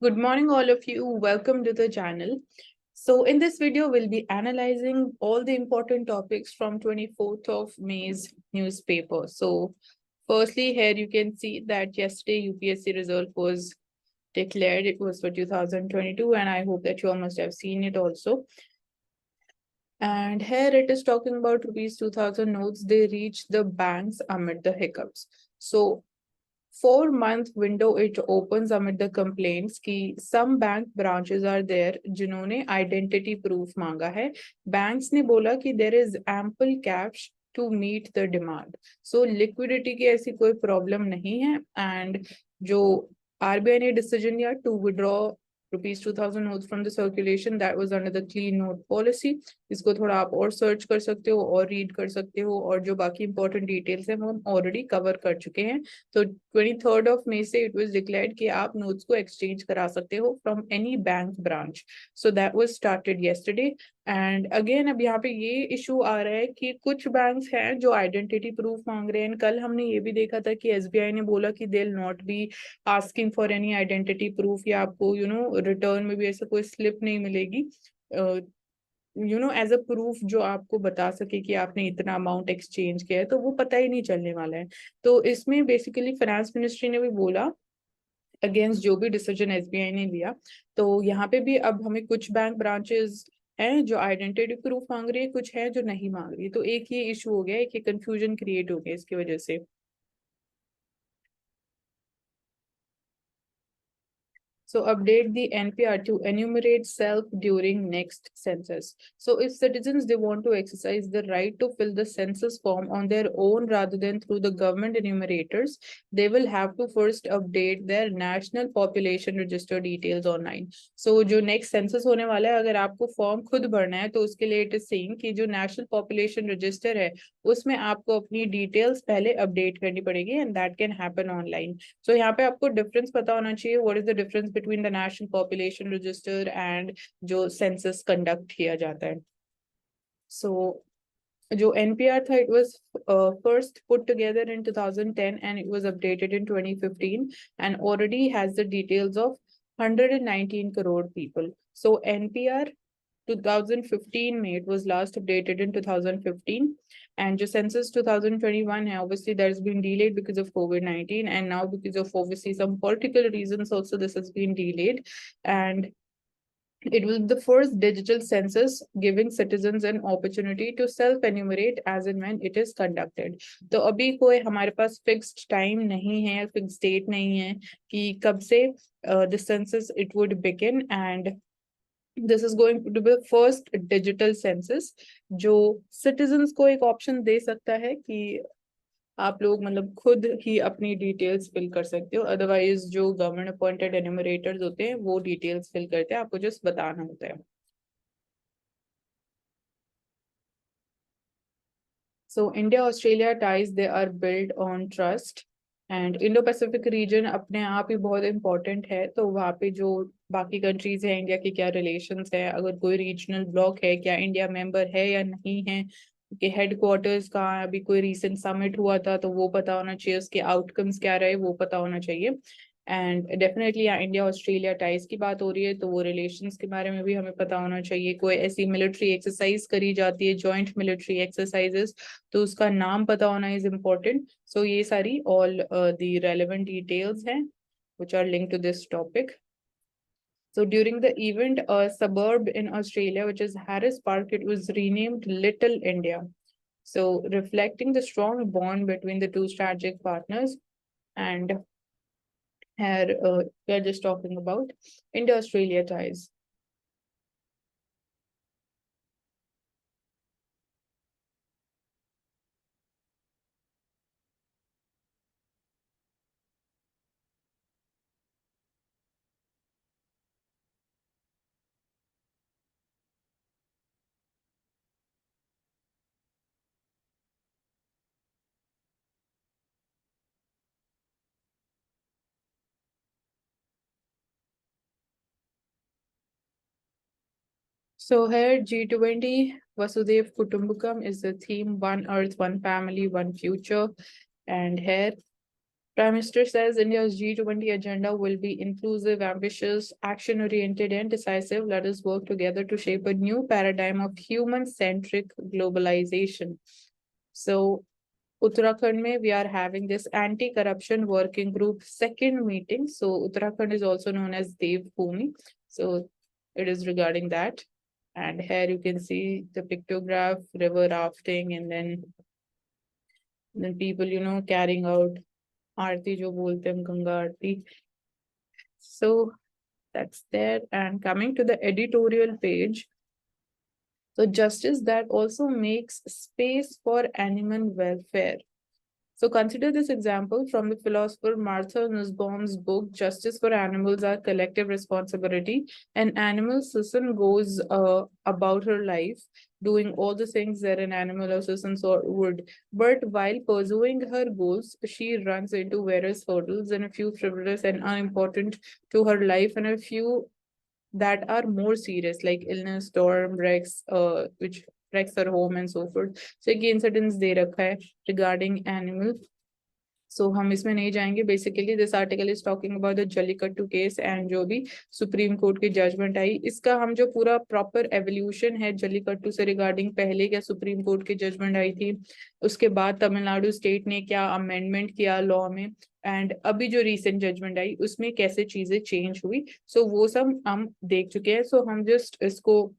Good morning, all of you. Welcome to the channel. So in this video, we'll be analyzing all the important topics from 24th of May's newspaper. So firstly, here you can see that yesterday UPSC result was declared. It was for 2022, and I hope that you all must have seen it also. And here it is talking about rupees 2000 notes. They reached the banks amid the hiccups. So 4-month window it opens amid the complaints कि some bank branches are there जिन्होंने identity proof मांगा है. Banks ने बोला कि there is ample cash to meet the demand. So liquidity की ऐसी कोई problem नहीं है, and जो RBI ने decision लिया to withdraw rupees 2000 notes from the circulation, that was under the clean note policy. इसको थोड़ा आप और सर्च कर सकते हो और रीड कर सकते हो, और जो बाकी इंपॉर्टेंट डिटेल्स हैं वो हम ऑलरेडी कवर कर चुके हैं. तो 23rd of May से इट वाज डिक्लेयर्ड कि आप नोट्स को एक्सचेंज करा सकते हो from any bank branch. So that was started yesterday. And again अब यहाँ पे ये इशू आ रहा है कि कुछ बैंक्स हैं जो आइडेंटिटी प्रूफ मांग रहे हैं. कल हमने ये भी देखा था कि एसबीआई ने बोला कि they will not be asking for any identity proof, या आपको रिटर्न में भी ऐसा कोई स्लिप नहीं मिलेगी एज अ प्रूफ जो आपको बता सके कि आपने इतना अमाउंट एक्सचेंज किया है, तो वो पता ही नहीं चलने वाला है. तो इसमें बेसिकली फाइनेंस मिनिस्ट्री ने भी बोला अगेंस्ट जो भी डिसीजन एसबीआई ने लिया. तो यहाँ पे भी अब हमें कुछ बैंक ब्रांचेस हैं जो आइडेंटिटी प्रूफ मांग रही है, कुछ है जो नहीं मांग रही. तो एक ये इशू हो गया, एक ये कंफ्यूजन क्रिएट हो गया इसकी वजह से. So update the NPR to enumerate self during next census. So if citizens, they want to exercise the right to fill the census form on their own rather than through the government enumerators, they will have to first update their national population register details online. So जो next census होने वाला है, अगर आपको form खुद भरना है तो उसके लिए it is saying कि जो national population register है उसमें आपको अपनी डिटेल्स पहले अपडेट करनी पड़ेगी, and that can happen online. So यहाँ पे आपको डिफरेंस पता होना चाहिए, what is the difference between the national population register and जो census conduct किया जाता है. So जो NPR था, it was first put together in 2010 and it was updated in 2015 and already has the details of 119 crore people. So NPR 2015 में it was last updated in 2015, and जो census 2021 है, obviously that has been delayed because of COVID-19, and now because of obviously some political reasons also this has been delayed. And it will be the first digital census giving citizens an opportunity to self-enumerate as and when it is conducted. तो अभी कोई हमारे पास fixed time नहीं है, fixed date नहीं है कि कब से the census it would begin, and this is going to be the first digital census जो citizens को एक option दे सकता है कि आप लोग मतलब खुद ही अपनी डिटेल्स फिल कर सकते हो. अदरवाइज जो गवर्नमेंट अपॉइंटेड एन्यूमरेटर्स होते हैं वो डिटेल्स फिल करते हैं, आपको जस्ट बताना होता है. So India-Australia ties, they are built on trust. And Indo Pacific region अपने आप ही बहुत इंपॉर्टेंट है. तो वहाँ पे जो बाकी कंट्रीज है, इंडिया के क्या रिलेशंस है, अगर कोई रीजनल ब्लॉक है, क्या इंडिया मेंबर है या नहीं है, कि हेडक्वार्टर्स कहाँ है, अभी कोई रिसेंट समिट हुआ था तो वो पता होना चाहिए, उसके आउटकम्स क्या रहे वो पता होना चाहिए. एंड डेफिनेटली यहाँ इंडिया ऑस्ट्रेलिया टाइज की बात हो रही है तो वो रिलेशंस के बारे में भी हमें पता होना चाहिए. कोई ऐसी मिलिट्री एक्सरसाइज करी जाती है, जॉइंट मिलिट्री एक्सरसाइजेस, तो उसका नाम पता होना इज इम्पोर्टेंट. सो ये सारी ऑल द रेलेवेंट डिटेल्स हैं which are linked to this topic. So during the event, a suburb in Australia, which is Harris Park, it was renamed Little India. So reflecting the strong bond between the two strategic partners. And here we are just talking about India-Australia ties. So here G20 Vasudev Kutumbakam is the theme, one earth, one family, one future. And here Prime Minister says India's G20 agenda will be inclusive, ambitious, action oriented, and decisive. Let us work together to shape a new paradigm of human centric globalization. So, Uttarakhand mein, we are having this anti-corruption working group second meeting. So Uttarakhand is also known as Dev Bhumi. So it is regarding that. And here you can see the pictograph, river rafting, and then people, carrying out aarti jo bolte hain, Ganga aarti. So that's there. And coming to the editorial page, so justice that also makes space for animal welfare. So consider this example from the philosopher Martha Nussbaum's book, Justice for Animals, Our Collective Responsibility. An animal Susan goes about her life doing all the things that an animal or Susan would. But while pursuing her goals, she runs into various hurdles and a few frivolous and unimportant to her life and a few that are more serious, like illness, storm, wrecks, which wrecks her home and so forth. So एक incidents दे रखा है regarding animal. So हम इसमें नहीं जाएंगे. Basically this article is talking about the jallikattu case and जो भी supreme court की जजमेंट आई, इसका हम जो पूरा प्रॉपर एवोल्यूशन है जल्लीकट्टू से रिगार्डिंग, पहले क्या सुप्रीम कोर्ट की जजमेंट आई थी, उसके बाद तमिलनाडु स्टेट ने क्या अमेंडमेंट किया लॉ में, एंड अभी जो रीसेंट जजमेंट आई उसमें कैसे चीजें चेंज हुई, सो वो सब हम देख चुके हैं. सो हम जस्ट इसको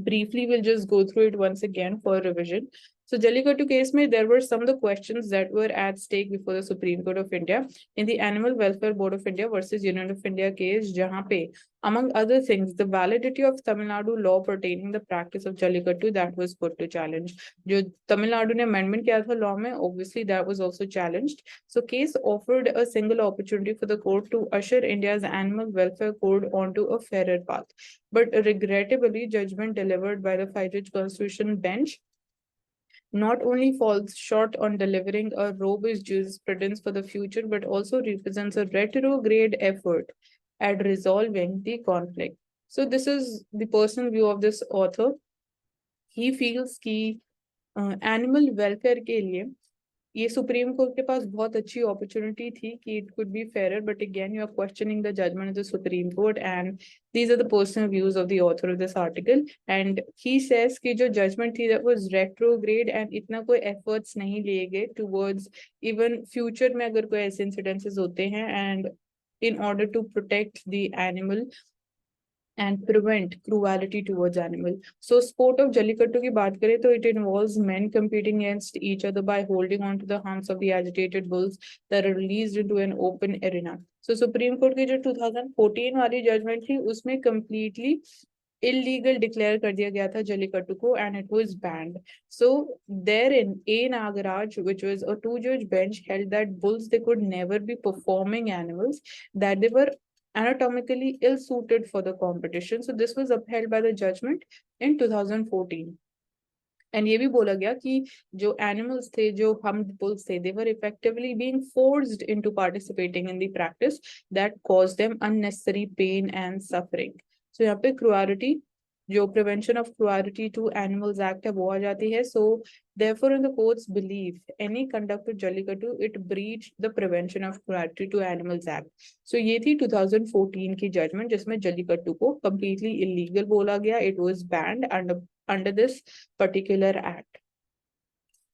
briefly we'll just go through it once again for revision. So Jallikattu case mein, there were some of the questions that were at stake before the Supreme Court of India in the Animal Welfare Board of India versus Union of India case, jahan pe, among other things, the validity of Tamil Nadu law pertaining the practice of Jallikattu that was put to challenge. Jo Tamil Nadu ne amendment kiya tha law mein, obviously that was also challenged. So case offered a single opportunity for the court to usher India's animal welfare code onto a fairer path. But regrettably, judgment delivered by the five-judge constitution bench not only falls short on delivering a robust jurisprudence for the future, but also represents a retrograde effort at resolving the conflict. So this is the personal view of this author. He feels कि animal welfare के लिए ये supreme court के पास बहुत अच्छी opportunity थी कि it could be fair, but again you are questioning the judgement of the supreme court, and these are the personal views of the author of this article. And he says कि जो judgement थी that was retrograde and इतना कोई efforts नहीं लिए गए towards even future में अगर कोई ऐसे इंसिडेंसेस होते हैं, and in order to protect the animal and prevent cruelty towards animal. So sport of Jallikattu की बात करें तो it involves men competing against each other by holding on to the humps of the agitated bulls that are released into an open arena. So Supreme Court की जो 2014 वाली judgment थी उसमें completely illegal declare कर दिया गया था जल्लीकट्टू को, and it was banned. So therein A Nagaraj, which was a two-judge bench, held that bulls, they could never be performing animals, that they were anatomically ill-suited for the competition. So this was upheld by the judgment in 2014. And ये भी बोला गया कि जो animals थे, जो हम bulls थे, they were effectively being forced into participating in the practice that cause them unnecessary pain and suffering. So यहाँ पे क्रुएलिटी, जो prevention of cruelty to animals act है वो आ जाती है. सो therefore in the courts believe any conduct of Jallikattu, it breached the prevention of cruelty to animals act. So ये थी 2014 की जजमेंट जिसमें जल्लीकट्टू को completely illegal बोला गया. It was banned under this particular act.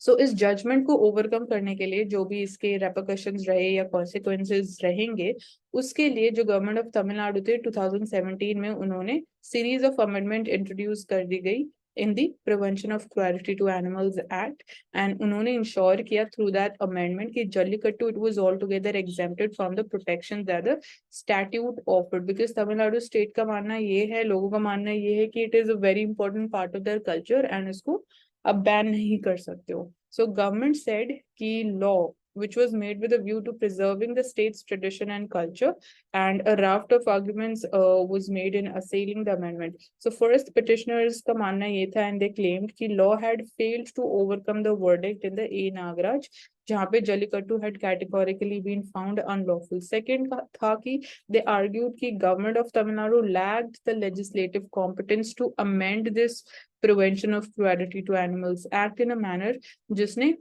सो इस जजमेंट को ओवरकम करने के लिए जो भी इसके रेपरकशंस रहे या कॉन्सिक्वेंसेस रहेंगे, उसके लिए जो गवर्नमेंट ऑफ तमिलनाडु थे 2017 में उन्होंने सीरीज ऑफ अमेंडमेंट इंट्रोड्यूस कर दी गई in the Prevention of Cruelty to Animals Act, and उन्होंने इंश्योर किया through that amendment कि jallikattu it was altogether exempted from the protections that the statute offered, because Tamil Nadu state का मानना ये है, लोगों का मानना ये है कि it is a very important part of their culture and इसको अब बैन नहीं कर सकते हो. So government said कि law which was made with a view to preserving the state's tradition and culture, and a raft of arguments was made in assailing the amendment. So first petitioners का मानना ये था, and they claimed कि law had failed to overcome the verdict in the A Nagaraj, जहाँ पे jallikattu had categorically been found unlawful. Second था कि they argued कि government of Tamil Nadu lacked the legislative competence to amend this Prevention of Cruelty to Animals Act in a manner जिसने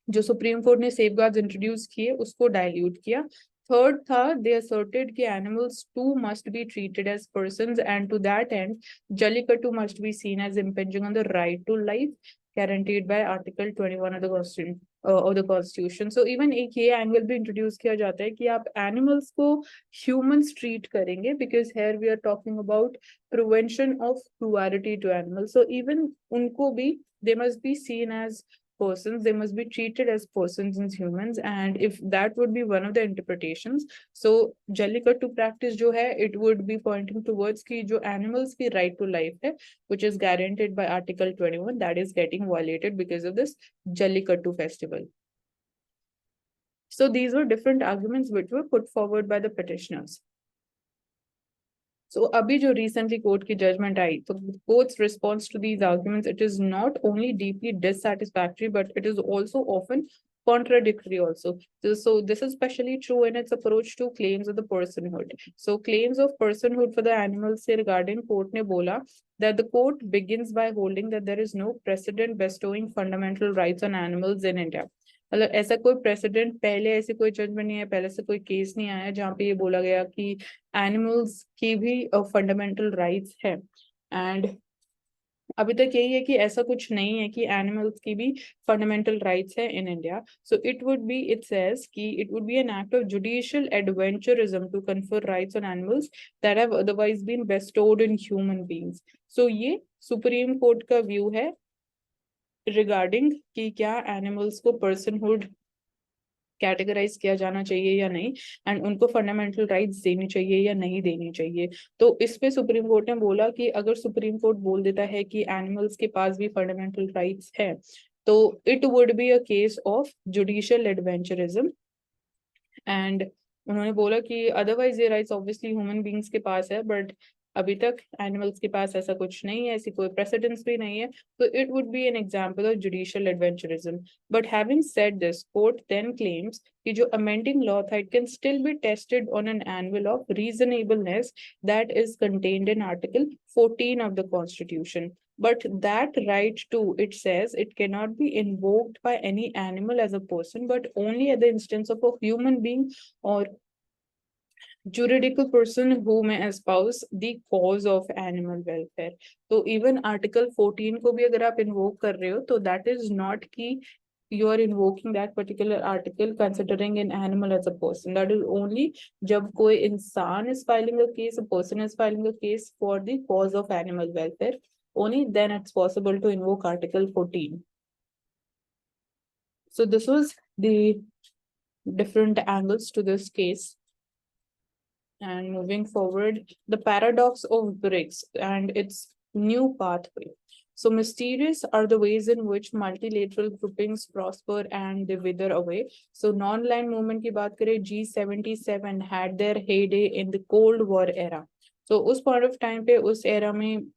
जो supreme court ने safeguards introduce किए उसको dilute किया। Third था, दे असर्टेड कि animals too must be treated as persons and to that end Jallikattu must be seen as impinging on the right to life guaranteed by Article 21 of the Constitution. So even एक ये angle भी introduce किया जाता है कि आप animals को humans treat करेंगे, because here we are talking about prevention of cruelty to animals. So even उनको भी they must be seen as persons, they must be treated as persons and humans, and if that would be one of the interpretations, so jallikattu practice jo hai, it would be pointing towards ki jo animals ki right to life hai, which is guaranteed by Article 21, that is getting violated because of this jallikattu festival. So these were different arguments which were put forward by the petitioners. So अभी जो recently court की judgment आई, तो court's response to these arguments, it is not only deeply dissatisfactory, but it is also often contradictory also. So this is especially true in its approach to claims of the personhood. So claims of personhood for the animals से regarding court ने बोला that the court begins by holding that there is no precedent bestowing fundamental rights on animals in India. मतलब ऐसा कोई president, पहले ऐसे कोई judgement नहीं है, पहले से कोई केस नहीं आया जहाँ पे ये बोला गया कि एनिमल्स की भी फंडामेंटल राइट्स है. एंड अभी तक यही है कि ऐसा कुछ नहीं है कि एनिमल्स की भी फंडामेंटल राइट्स है in India. So it would be, it says कि it would be an act of judicial adventurism to confer rights on animals that have otherwise been bestowed in human beings. So ये supreme court का view है regarding कि क्या animals को personhood categorise किया जाना चाहिए या नहीं, एंड उनको फंडामेंटल राइट्स देनी चाहिए या नहीं देनी चाहिए. तो इस पे सुप्रीम कोर्ट ने बोला कि अगर सुप्रीम कोर्ट बोल देता है कि एनिमल्स के पास भी फंडामेंटल राइट्स है, तो it would be a case of judicial adventurism. And उन्होंने बोला कि अदरवाइज ये राइट्स ऑब्वियसली ह्यूमन बींग्स के पास है, बट अभी तक एनिमल्स के पास ऐसा कुछ नहीं है, ऐसी कोई प्रेसिडेंस भी नहीं है. तो it would be an example of judicial adventurism. But having said this, court then claims कि जो अमेंडिंग लॉ था, it can still be tested on an annual of reasonableness that is contained in article 14 of the constitution. But that right too, it says, it cannot be invoked by any animal as a person, but only at the instance of a human being or juridical person who may espouse the cause of animal welfare. So even Article 14 को भी अगर आप invoke कर रहे हो, तो that is not कि you are invoking that particular article considering an animal as a person. That is only जब कोई इंसान is filing a case, a person is filing a case for the cause of animal welfare. Only then it's possible to invoke Article 14. So this was the different angles to this case. And moving forward, the paradox of BRICS and its new pathway. So mysterious are the ways in which multilateral groupings prosper and they wither away. So non-aligned movement की बात करें, G77 had their heyday in the Cold War era. So उस point of time पे, उस era में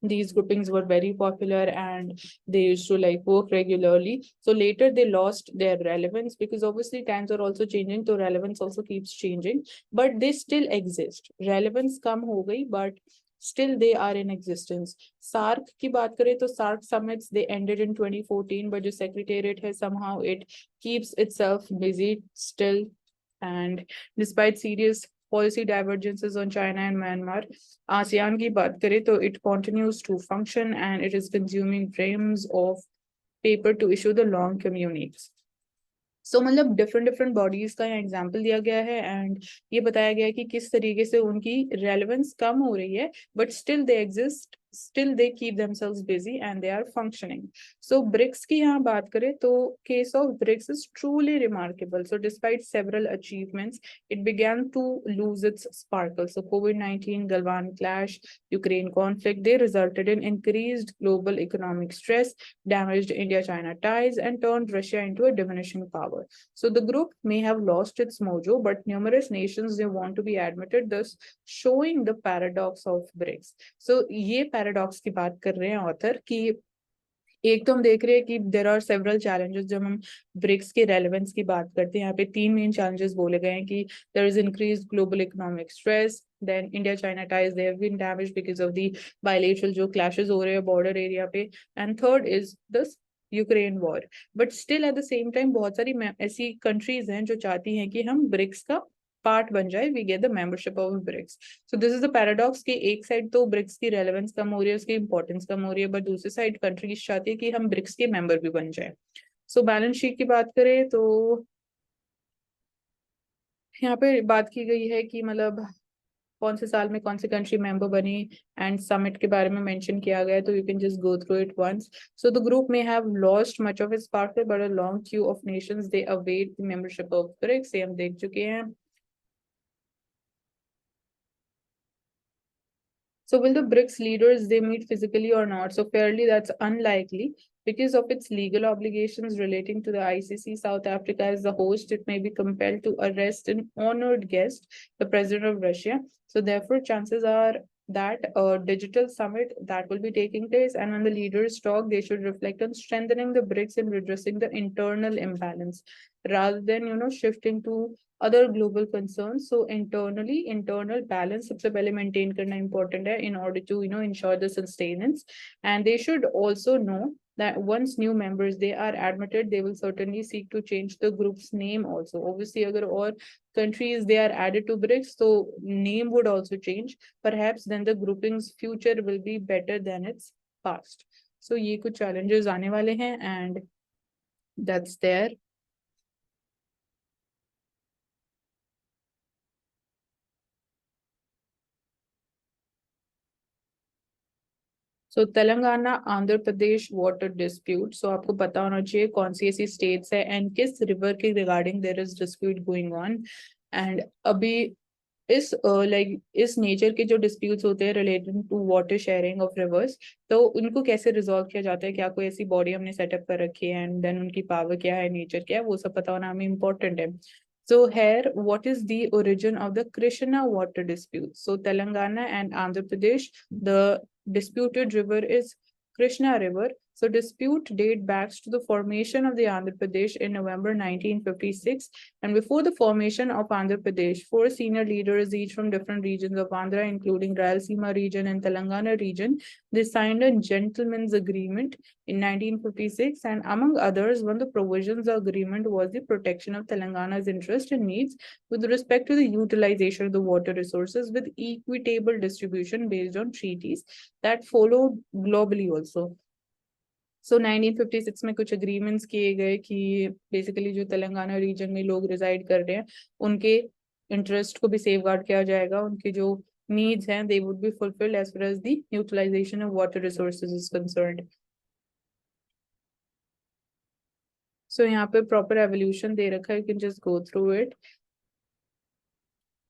these groupings were very popular and they used to like work regularly. So later they lost their relevance because obviously times are also changing, so relevance also keeps changing, but they still exist. Relevance kam ho gayi, but still they are in existence. SAARC की बात करें तो SAARC summits they ended in 2014, but the secretariat has somehow it keeps itself busy still. And despite serious policy divergences on China and Myanmar, ASEAN की बात करें तो it continues to function and it is consuming reams of paper to issue the long communiques. So मतलब different bodies का यहाँ example दिया गया है and ये बताया गया है कि किस तरीके से उनकी relevance कम हो रही है, but still they exist, still they keep themselves busy and they are functioning. So BRICS की यहाँ बात करें तो case of BRICS is truly remarkable. So despite several achievements, it began to lose its sparkle. So COVID-19, Galwan clash, Ukraine conflict, they resulted in increased global economic stress, damaged India-China ties, and turned Russia into a diminishing power. So the group may have lost its mojo, but numerous nations they want to be admitted, thus showing the paradox of BRICS. So ये paradox की बात कर रहे हैं author कि एक तो हम देख रहे हैं कि देर आर सेवरल चैलेंजेस. जब हम ब्रिक्स के रेलेवेंस की बात करते हैं, यहाँ पे 3 मेन चैलेंजेस बोले गए हैं कि there is increased global economic stress, then India China ties they have been damaged because of the bilateral जो क्लैशेस हो रहे हैं बॉर्डर एरिया पे, and third is this Ukraine war, but still at the same time बहुत सारी ऐसी countries हैं जो चाहती हैं कि हम ब्रिक्स का पार्ट बन जाए, we get the membership of BRICS. So this is the paradox कि एक साइड तो ब्रिक्स की रेलेवेंस कम हो रही है, उसकी इंपॉर्टेंस कम हो रही है, बट दूसरी साइड कंट्रीज चाहती है कि हम ब्रिक्स के मेंबर भी बन जाए। सो बैलेंस शीट की बात करें तो यहाँ पे बात की गई है कि मतलब कौन से साल में कौन सी कंट्री मेंबर बनी, एंड समिट के बारे में मेंशन किया गया है, तो you can just go through it once. So the group may have lost much of its sparkle, but a long queue of nations they await the membership of BRICS, ये हम देख चुके हैं। So will the BRICS leaders they meet physically or not? So fairly that's unlikely because of its legal obligations relating to the ICC. South Africa as the host, it may be compelled to arrest an honored guest, the president of Russia. So therefore chances are that a digital summit that will be taking place, and when the leaders talk, they should reflect on strengthening the BRICS and redressing the internal imbalance rather than, shifting to other global concerns. So internally, internal balance सबसे पहले maintain करना important है in order to, ensure the sustenance. And they should also know that once new members they are admitted, they will certainly seek to change the group's name also. Obviously, agar or countries they are added to BRICS, so name would also change. Perhaps then the grouping's future will be better than its past. So ये कुछ challenges आने वाले हैं, and that's there. So Telangana Andhra Pradesh water dispute, so आपको पता होना चाहिए कौन सी ऐसी स्टेट्स है एंड किस रिवर के regarding their is dispute going on. And अभी इस लाइक इस नेचर के जो डिस्प्यूट्स होते हैं related to water sharing of rivers, तो उनको कैसे रिजॉल्व किया जाता है, क्या कोई ऐसी बॉडी हमने सेटअप कर रखी है, एंड देन उनकी पावर क्या है, नेचर क्या है, वो सब पता होना हमें इम्पोर्टेंट है। So here, what is the origin of the Krishna water dispute? So Telangana and Andhra Pradesh, the disputed river is Krishna River. So dispute date back to the formation of the Andhra Pradesh in November 1956. And before the formation of Andhra Pradesh, four senior leaders, each from different regions of Andhra, including Rayalaseema region and Telangana region, they signed a gentleman's agreement in 1956. And among others, one of the provisions of the agreement was the protection of Telangana's interests and needs with respect to the utilization of the water resources with equitable distribution based on treaties that followed globally also. सो 1956 में कुछ agreements किए गए कि basically जो Telangana reason में लोग resided कर रहे हैं उनके इंटरेस्ट को भी सेफ गार्ड किया जाएगा, उनके जो नीड्स हैं they would be fulfilled as far as the utilisation of water resources is concerned. So यहाँ पे प्रॉपर एवोल्यूशन दे रखा है, you can just go through it.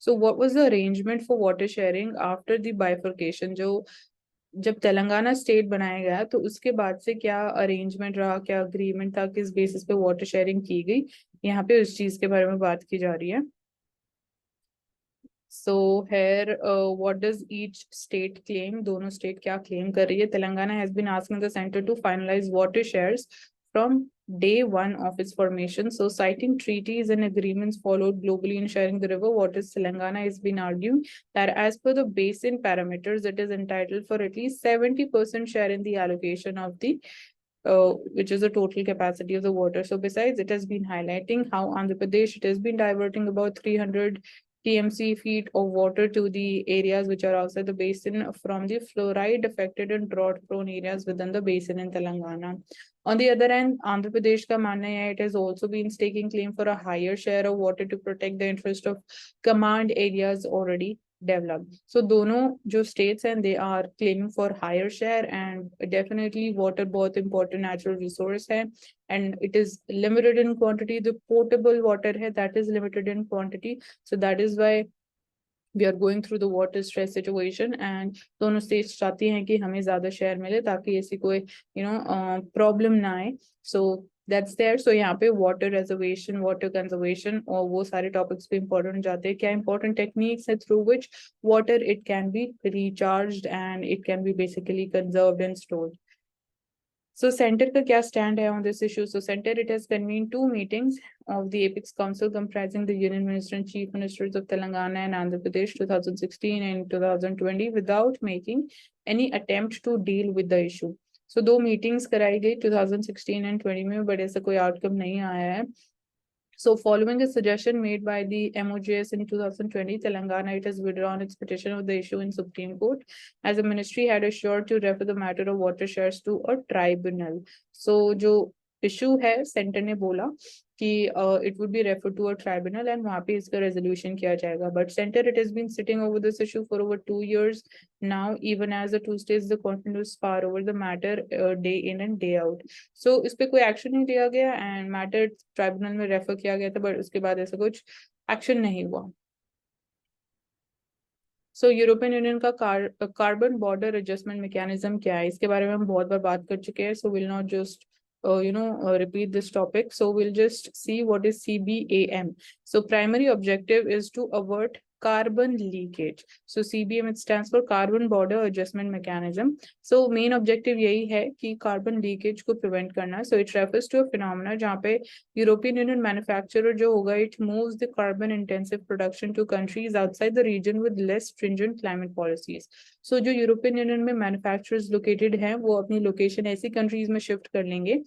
So what was the arrangement for water sharing after the bifurcation? जो जब Telangana state बनाया गया तो उसके बाद से क्या अरेंजमेंट रहा, क्या अग्रीमेंट था, किस बेसिस पे वाटर शेयरिंग की गई, यहाँ पे उस चीज के बारे में बात की जा रही है। So here what does each state claim? दोनों स्टेट क्या क्लेम कर रही है? Telangana has been asking the centre to finalise water shares from day one of its formation. So citing treaties and agreements followed globally in sharing the river waters, Telangana has been arguing that as per the basin parameters, it is entitled for at least 70% share in the allocation of the which is the total capacity of the water. So besides, it has been highlighting how Andhra Pradesh, it has been diverting about 300 TMC feet of water to the areas which are outside the basin from the fluoride affected and drought prone areas within the basin in Telangana. On the other hand, Andhra Pradesh ka manna hai, it has also been staking claim for a higher share of water to protect the interest of command areas already developed. So दोनों जो states हैं they are claiming for higher share, and definitely water बहुत important natural resource है, and it is limited in quantity. The potable water है that is limited in quantity, so that is why we are going through the water stress situation, and दोनों states चाहती हैं कि हमें ज्यादा share मिले ताकि ऐसी कोई problem ना आए. So that's there. So यहाँ पे water reservation, water conservation और वो सारे topics पे important जाते हैं. क्या important techniques है through which water it can be recharged and it can be basically conserved and stored. So center का क्या stand है on this issue? So center it has convened two meetings of the Apex Council comprising the Union Minister and Chief Ministers of Telangana and Andhra Pradesh 2016 and 2020 without making any attempt to deal with the issue. So 2 meetings कराई गई 2016 and 20 में, but ऐसा कोई outcome नहीं आया है. So following a suggestion made by the MOJS in 2020, Telangana it has withdrawn its petition of the issue in Supreme Court, as the ministry had assured to refer the matter of watersheds to a tribunal. So जो issue है centre ने बोला कि it would be referred to a tribunal and वहाँ पे इसका resolution किया जाएगा. But center it has been sitting over this issue for over 2 years now, even as the two states the continuous far over the matter day in and day out. So इस पे कोई action नहीं लिया गया and matter tribunal में refer किया गया था, बट उसके बाद ऐसा कुछ एक्शन नहीं हुआ. सो यूरोपियन यूनियन का कार्बन बॉर्डर एडजस्टमेंट मैकेनिज्म क्या है, इसके बारे में हम बहुत बार बात कर चुके हैं. So will not just repeat this topic. So we'll just see what is CBAM. So primary objective is to avert carbon leakage. So CBM it stands for Carbon Border Adjustment Mechanism. So main objective यही है कि carbon leakage को prevent करना. So it refers to a phenomena जहाँ पे European Union manufacturer जो होगा it moves the carbon intensive production to countries outside the region with less stringent climate policies. So जो European Union में manufacturers located हैं वो अपनी location ऐसी countries में shift कर लेंगे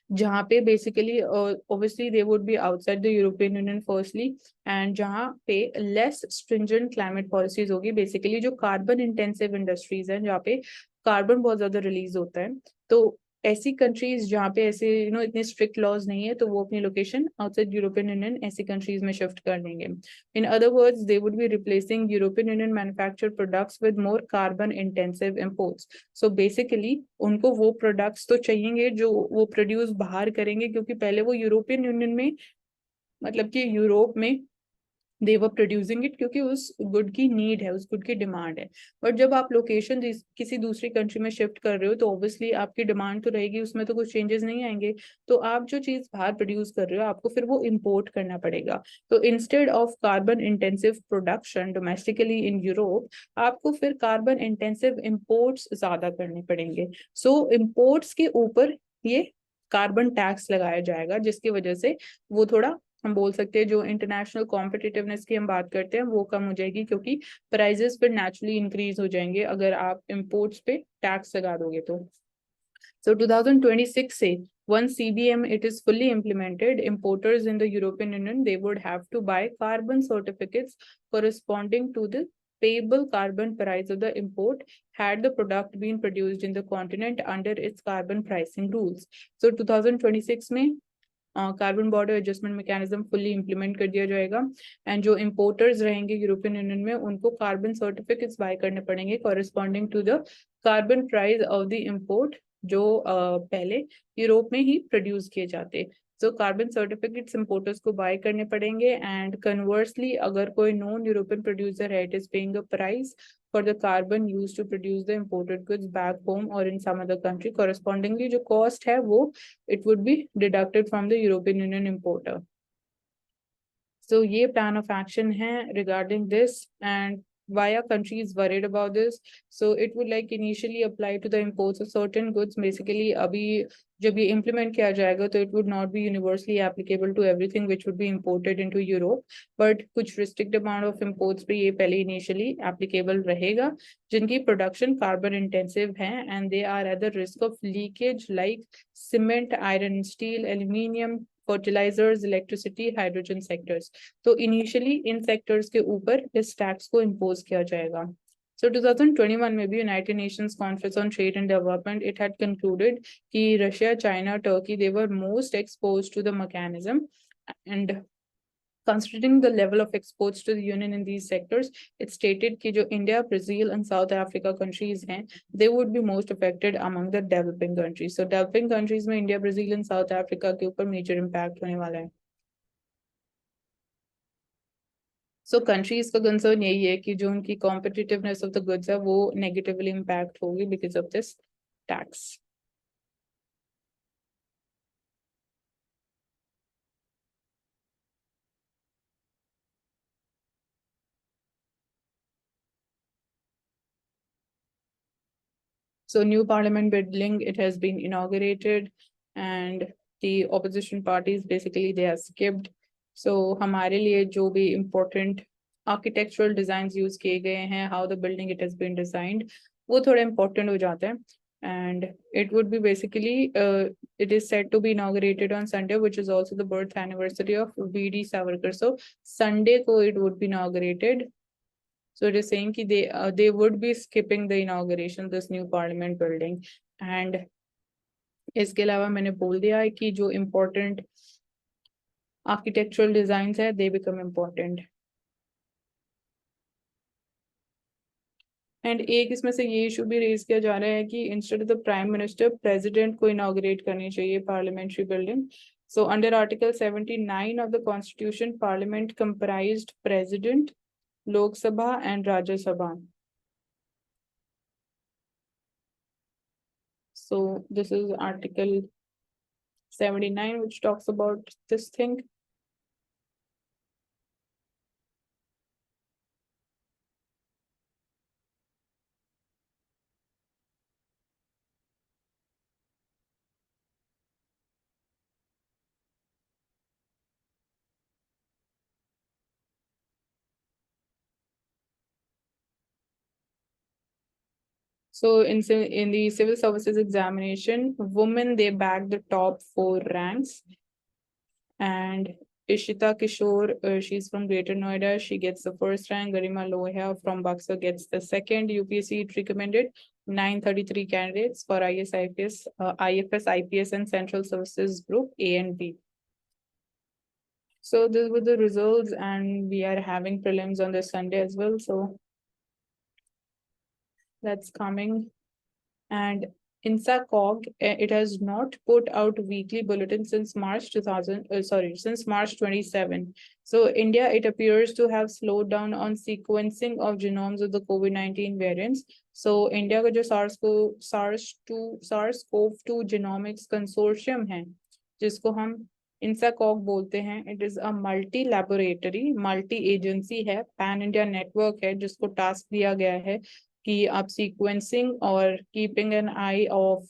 जहाँ पे basically obviously they would B outside the European union firstly, and जहाँ पे लेस स्ट्रिंजेंट क्लाइमेट पॉलिसीज होगी. बेसिकली जो कार्बन इंटेंसिव इंडस्ट्रीज हैं जहाँ पे कार्बन बहुत ज्यादा रिलीज होता है, तो ऐसी कंट्रीज जहाँ पे ऐसे इतने स्ट्रिक्ट लॉज नहीं है तो वो अपनी लोकेशन आउटसाइड यूरोपियन यूनियन ऐसी कंट्रीज में शिफ्ट कर देंगे. In other words they would B replacing European union manufactured products with more carbon intensive imports. So basically उनको वो प्रोडक्ट्स तो चाहिए जो वो प्रोड्यूस बाहर करेंगे, क्योंकि पहले वो यूरोपियन यूनियन में मतलब कि यूरोप में दे वर प्रोड्यूसिंग इट क्योंकि उस गुड की नीड है, उस गुड की डिमांड है. बट जब आप लोकेशन किसी दूसरी कंट्री में शिफ्ट कर रहे हो तो ऑब्वियसली आपकी डिमांड तो रहेगी, उसमें तो कुछ चेंजेस नहीं आएंगे. तो आप जो चीज बाहर प्रोड्यूस कर रहे हो आपको फिर वो इम्पोर्ट करना पड़ेगा. तो instead of carbon intensive production domestically in Europe आपको फिर कार्बन इंटेंसिव इम्पोर्ट्स ज्यादा करने पड़ेंगे. सो इम्पोर्ट्स के ऊपर ये कार्बन टैक्स लगाया जाएगा, जिसकी वजह से वो थोड़ा हम बोल सकते हैं जो इंटरनेशनल कॉम्पिटिटिवनेस की हम बात करते हैं वो कम हो जाएगी, क्योंकि प्राइजेस फिर नेचुरली इंक्रीज हो जाएंगे अगर आप इंपोर्ट्स पे टैक्स लगा दोगे तो. So 2026 से once CBM it is fully implemented, importers in the European Union they would have to buy carbon certificates corresponding to the payable carbon price of the import had the product been produced in the continent under its carbon pricing rules. So 2026 में carbon border adjustment mechanism fully implement कर दिया जाएगा, and जो importers रहेंगे European union में उनको carbon certificates buy करने पड़ेंगे corresponding to the carbon price of the import जो पहले यूरोप में ही प्रोड्यूस किए जाते. सो कार्बन सर्टिफिकेट्स इंपोर्टर्स को बाय करने पड़ेंगे, एंड कन्वर्सली अगर कोई नॉन यूरोपियन प्रोड्यूसर है it is paying a price for the carbon used to produce the imported goods back home or in some other country. Correspondingly जो cost है वो it would be deducted from the European Union importer. So ये plan of action है regarding this, and why are countries worried about this? So it would like initially apply to the imports of certain goods. Basically अभी जब ये implement किया जाएगा तो it would not be universally applicable to everything which would be imported into Europe, but कुछ restricted amount of imports पे ये पहले initially applicable रहेगा जिनकी production carbon intensive है and they are at the risk of leakage like cement, iron, steel, aluminium, fertilizers, electricity, hydrogen sectors. तो initially इन sectors के ऊपर इस tax को impose किया जाएगा. So 2021 में भी United Nations Conference on Trade and Development it had concluded कि Russia, China, Turkey they were most exposed to the mechanism, and considering the level of exports to the union in these sectors, it stated कि जो India, Brazil and South Africa countries हैं, they would be most affected among the developing countries. So developing countries में India, Brazil and South Africa के ऊपर major impact होने वाला है. So countries का concern यही है कि जो उनकी competitiveness of the goods है वो negatively impact होगी because of this tax. So new parliament building, it has been inaugurated and the opposition parties basically they are skipped. So हमारे लिए जो भी important architectural designs use किए गए हैं, how the building it has been designed, वो थोड़ा important हो जाता है. and it would be basically it is said to be inaugurated on Sunday, which is also the birth anniversary of V.D. Savarkar. So Sunday ko it would be inaugurated. So it is saying that they would be skipping the inauguration this new parliament building. And इसके अलावा मैंने बोल दिया है कि जो important architectural designs है they become important. And एक इसमें से ये इशू भी रेज किया जा रहा है कि instead of the prime minister president को इनॉग्रेट करनी चाहिए parliamentary building. So under article 79 of the constitution parliament comprised president, Lok Sabha and Rajya Sabha. So this is article 79 which talks about this thing. So in the civil services examination, women they bagged the top 4 ranks. And Ishita Kishore, she's from Greater Noida. She gets the first rank. Garima Lohia from Buxar gets the second. UPSC recommended 933 candidates for IS, IPS, IFS, IPS, and Central Services Group A and B. So these were the results, and we are having prelims on this Sunday as well. So that's coming. And INSACOG, it has not put out weekly bulletin since March 27. So India, it appears to have slowed down on sequencing of genomes of the COVID-19 variants. So India का जो SARS-CoV-2 genomics consortium है, जिसको हम INSACOG बोलते हैं, it is a multi-laboratory, multi-agency है, pan India network है, जिसको task दिया गया है कि आप सीक्वेंसिंग और keeping an eye of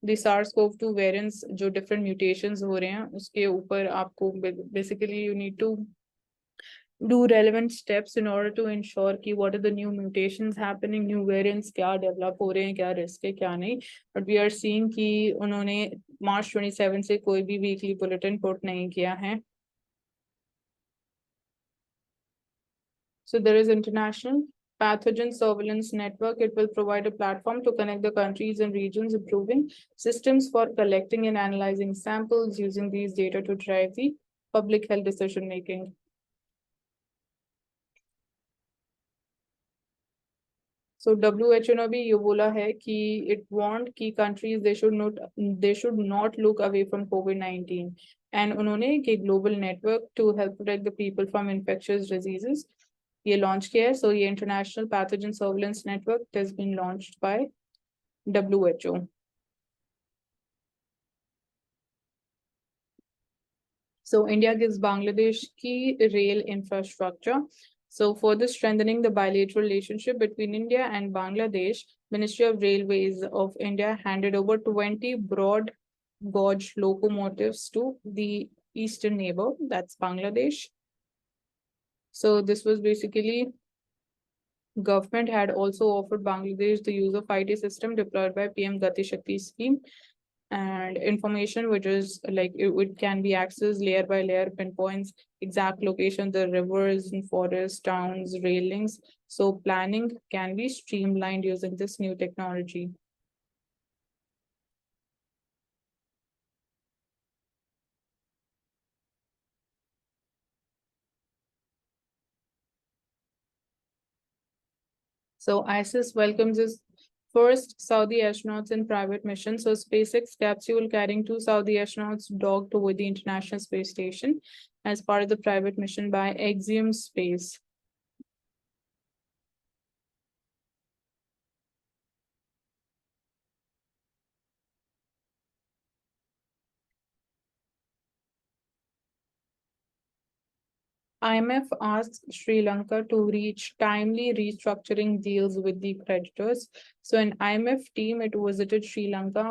the SARS-CoV-2 variants जो डिफरेंट म्यूटेशंस हो रहे हैं उसके ऊपर आपको basically you need to do relevant steps in order to ensure कि what are the new mutations happening, new variants क्या develop हो रहे हैं, क्या risk है क्या नहीं. But we are seeing कि उन्होंने March 27 से कोई भी weekly bulletin put नहीं किया है. So there is international pathogen surveillance network. It will provide a platform to connect the countries and regions, improving systems for collecting and analyzing samples, using these data to drive the public health decision making. So WHO ने भी ये बोला है कि it want कि countries they should not look away from COVID-19, and उन्होंने कि global network to help protect the people from infectious diseases ये launch किया है. So ये international pathogen surveillance network has been launched by WHO. So India gives Bangladesh key rail infrastructure. So further strengthening the bilateral relationship between India and Bangladesh, Ministry of Railways of India handed over 20 broad gauge locomotives to the eastern neighbor, that's Bangladesh. So this was basically government had also offered Bangladesh the use of IT system deployed by PM Gati Shakti scheme, and information which is like it can be accessed layer by layer, pinpoints exact location, the rivers and forests, towns, rail links. So planning can be streamlined using this new technology. So ISIS welcomes its first Saudi astronauts in private mission. So SpaceX capsule carrying 2 Saudi astronauts docked with the International Space Station as part of the private mission by Axiom Space. IMF asks Sri Lanka to reach timely restructuring deals with the creditors. So an IMF team, it visited Sri Lanka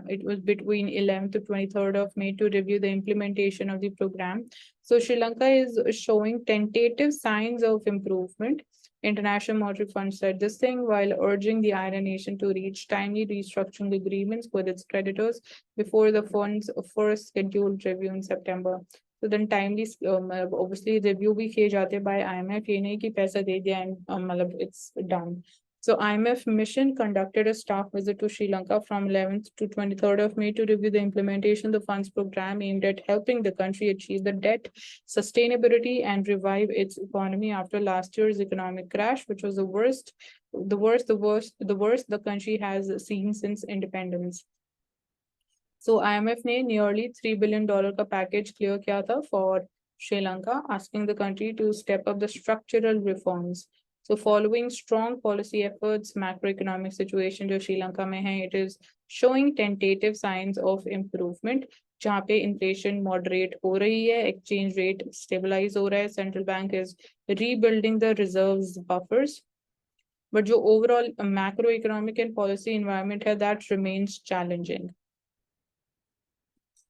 it was between 11th to 23rd of May to review the implementation of the program. So Sri Lanka is showing tentative signs of improvement. International Monetary Fund said this thing while urging the island nation to reach timely restructuring agreements with its creditors before the fund's first scheduled review in September. So then timely obviously review भी किए जाते by IMF, ये नहीं कि पैसा दे दिया and मतलब it's done. So IMF mission conducted a staff visit to Sri Lanka from 11th to 23rd of May to review the implementation of the funds program aimed at helping the country achieve the debt sustainability and revive its economy after last year's economic crash, which was the worst the country has seen since independence. So IMF ने nearly $3 billion का package clear किया था for Sri Lanka, asking the country to step up the structural reforms. So following strong policy efforts, macroeconomic situation जो Sri Lanka में है, it is showing tentative signs of improvement. जहाँ पे inflation moderate हो रही है, exchange rate stabilize हो रहा है, central bank is rebuilding the reserves buffers. But जो overall macroeconomic and policy environment है, that remains challenging.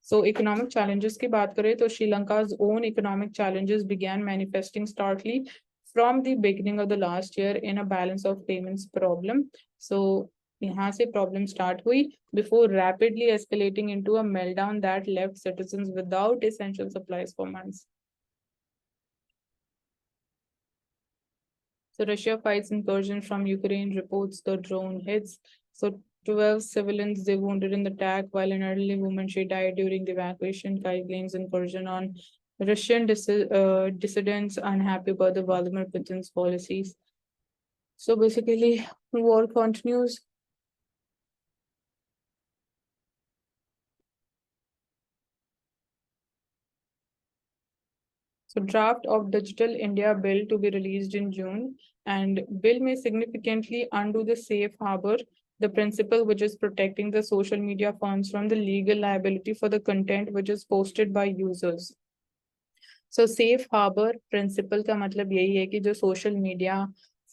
So economic challenges की बात करें तो Sri Lanka's own economic challenges began manifesting starkly from the beginning of the last year in a balance of payments problem. So यहाँ से problem start हुई before rapidly escalating into a meltdown that left citizens without essential supplies for months. So Russia fights incursion from Ukraine, reports the drone hits. So 12 civilians they wounded in the attack, while an elderly woman she died during the evacuation. Kai blames incursion on Russian dissidents unhappy about the Vladimir Putin's policies. So basically, war continues. So draft of Digital India Bill to be released in June, and bill may significantly undo the safe harbor, the principle which is protecting the social media firms from the legal liability for the content which is posted by users. So safe harbor principle का मतलब यही है कि जो social media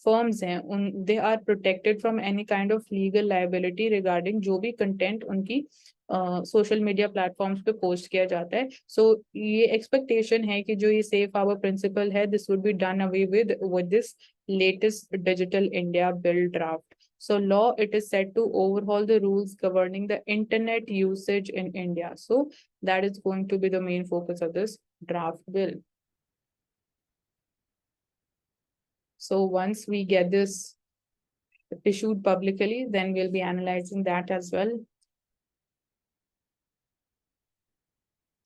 firms हैं they are protected from any kind of legal liability regarding जो भी content उनकी सोशल मीडिया प्लेटफॉर्म्स पे पोस्ट किया जाता है. सो ये एक्सपेक्टेशन है कि जो ये सेफ हार्बर प्रिंसिपल है this would be done away with this latest digital India bill draft. So law, it is set to overhaul the rules governing the internet usage in India. So that is going to be the main focus of this draft bill. So once we get this issued publicly, then we'll be analyzing that as well.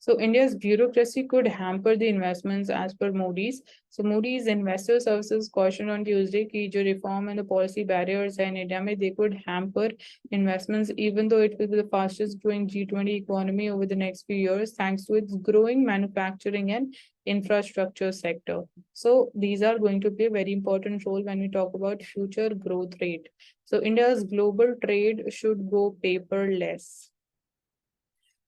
So India's bureaucracy could hamper the investments as per Moody's. So Moody's Investor Services cautioned on Tuesday that the reform and the policy barriers in India they could hamper investments, even though it will be the fastest growing G20 economy over the next few years, thanks to its growing manufacturing and infrastructure sector. So these are going to play a very important role when we talk about future growth rate. So India's global trade should go paperless.